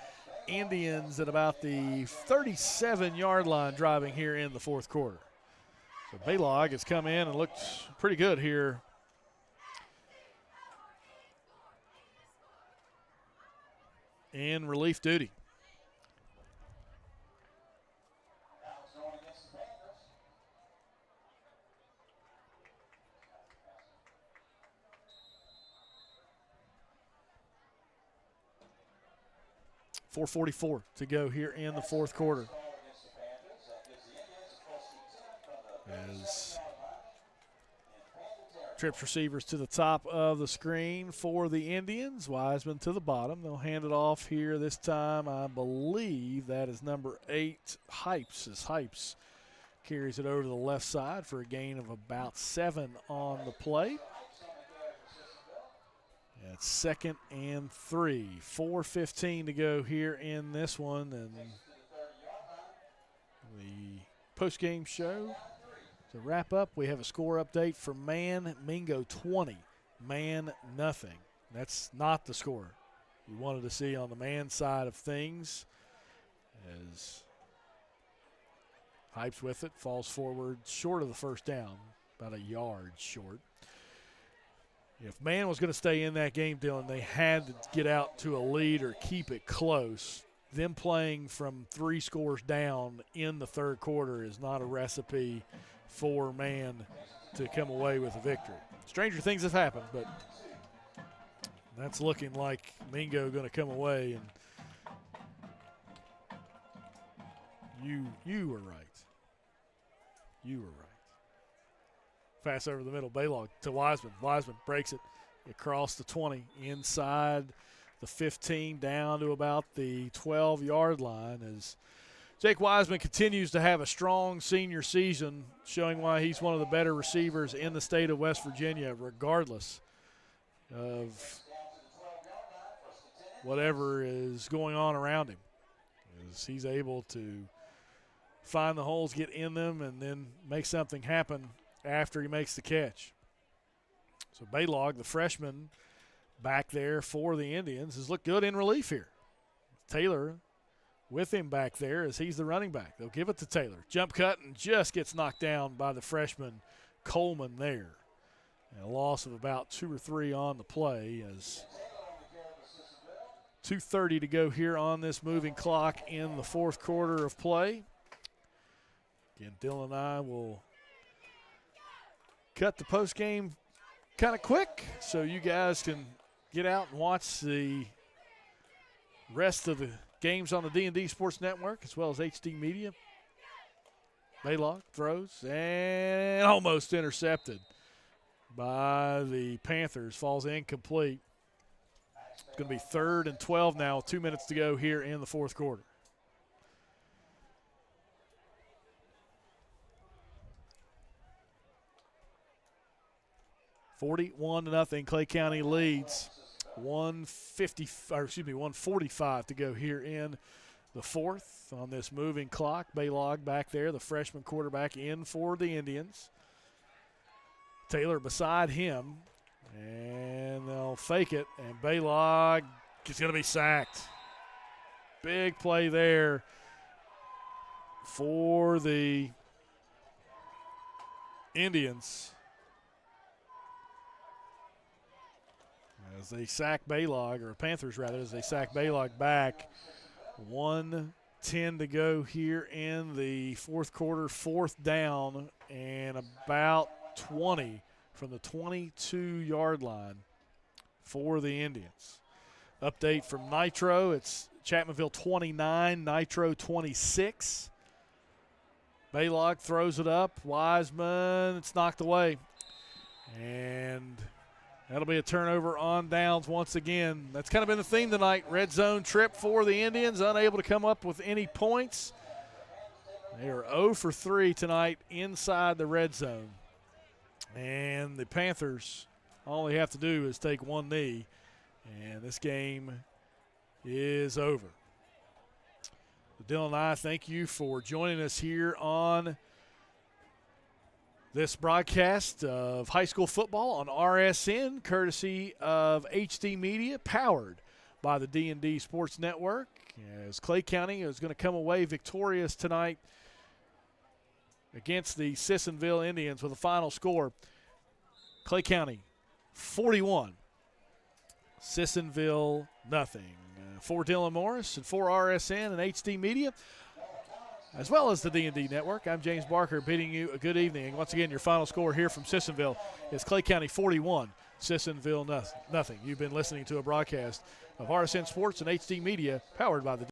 Indians at about the 37-yard line driving here in the fourth quarter. So Balog has come in and looked pretty good here in relief duty. .444 to go here in the fourth quarter. As trips receivers to the top of the screen for the Indians. Wiseman to the bottom. They'll hand it off here this time. I believe that is number 8, Hypes. As Hypes carries it over to the left side for a gain of about 7 on the play. It's 2nd and 3. 4:15 to go here in this one. And the post-game show. To wrap up, we have a score update for Man Mingo 20, Man nothing. That's not the score you wanted to see on the man side of things. As Hypes with it, falls forward short of the first down, about a yard short. If Man was going to stay in that game, Dylan, they had to get out to a lead or keep it close. Them playing from 3 scores down in the third quarter is not a recipe for Man to come away with a victory. Stranger things have happened, but that's looking like Mingo going to come away. And you were right. You were right. Pass over the middle, Balog to Wiseman. Wiseman breaks it across the 20, inside the 15, down to about the 12-yard line as Jake Wiseman continues to have a strong senior season, showing why he's one of the better receivers in the state of West Virginia, regardless of whatever is going on around him. As he's able to find the holes, get in them, and then make something happen after he makes the catch. So Balog, the freshman back there for the Indians, has looked good in relief here. Taylor with him back there as he's the running back. They'll give it to Taylor. Jump cut and just gets knocked down by the freshman Coleman there. And a loss of about 2 or 3 on the play as 2:30 to go here on this moving clock in the fourth quarter of play. Again, Dylan and I will cut the post game kind of quick so you guys can get out and watch the rest of the games on the D&D Sports Network as well as HD Media. Balog throws and almost intercepted by the Panthers. Falls incomplete. It's going to be 3rd and 12 now, 2 minutes to go here in the fourth quarter. (41-0). Clay County leads. 1:45 to go here in the fourth on this moving clock. Balog back there, the freshman quarterback in for the Indians. Taylor beside him, and they'll fake it, and Baylog is going to be sacked. Big play there for the Indians as they sack Baylog, or Panthers rather, as they sack Baylog back. 1:10 to go here in the fourth quarter, fourth down, and about 20 from the 22-yard line for the Indians. Update from Nitro, it's Chapmanville 29, Nitro 26. Baylog throws it up. Wiseman, it's knocked away. And that'll be a turnover on downs once again. That's kind of been the theme tonight. Red zone trip for the Indians, unable to come up with any points. They are 0 for 3 tonight inside the red zone. And the Panthers, all they have to do is take one knee, and this game is over. Dylan and I thank you for joining us here on this broadcast of high school football on RSN, courtesy of HD Media, powered by the D&D Sports Network, as Clay County is going to come away victorious tonight against the Sissionville Indians with a final score. Clay County 41, Sissionville nothing. For Dylan Morris and for RSN and HD Media, as well as the D&D Network, I'm James Barker bidding you a good evening. And once again, your final score here from Sissionville is Clay County 41, Sissionville nothing. You've been listening to a broadcast of RSN Sports and HD Media, powered by the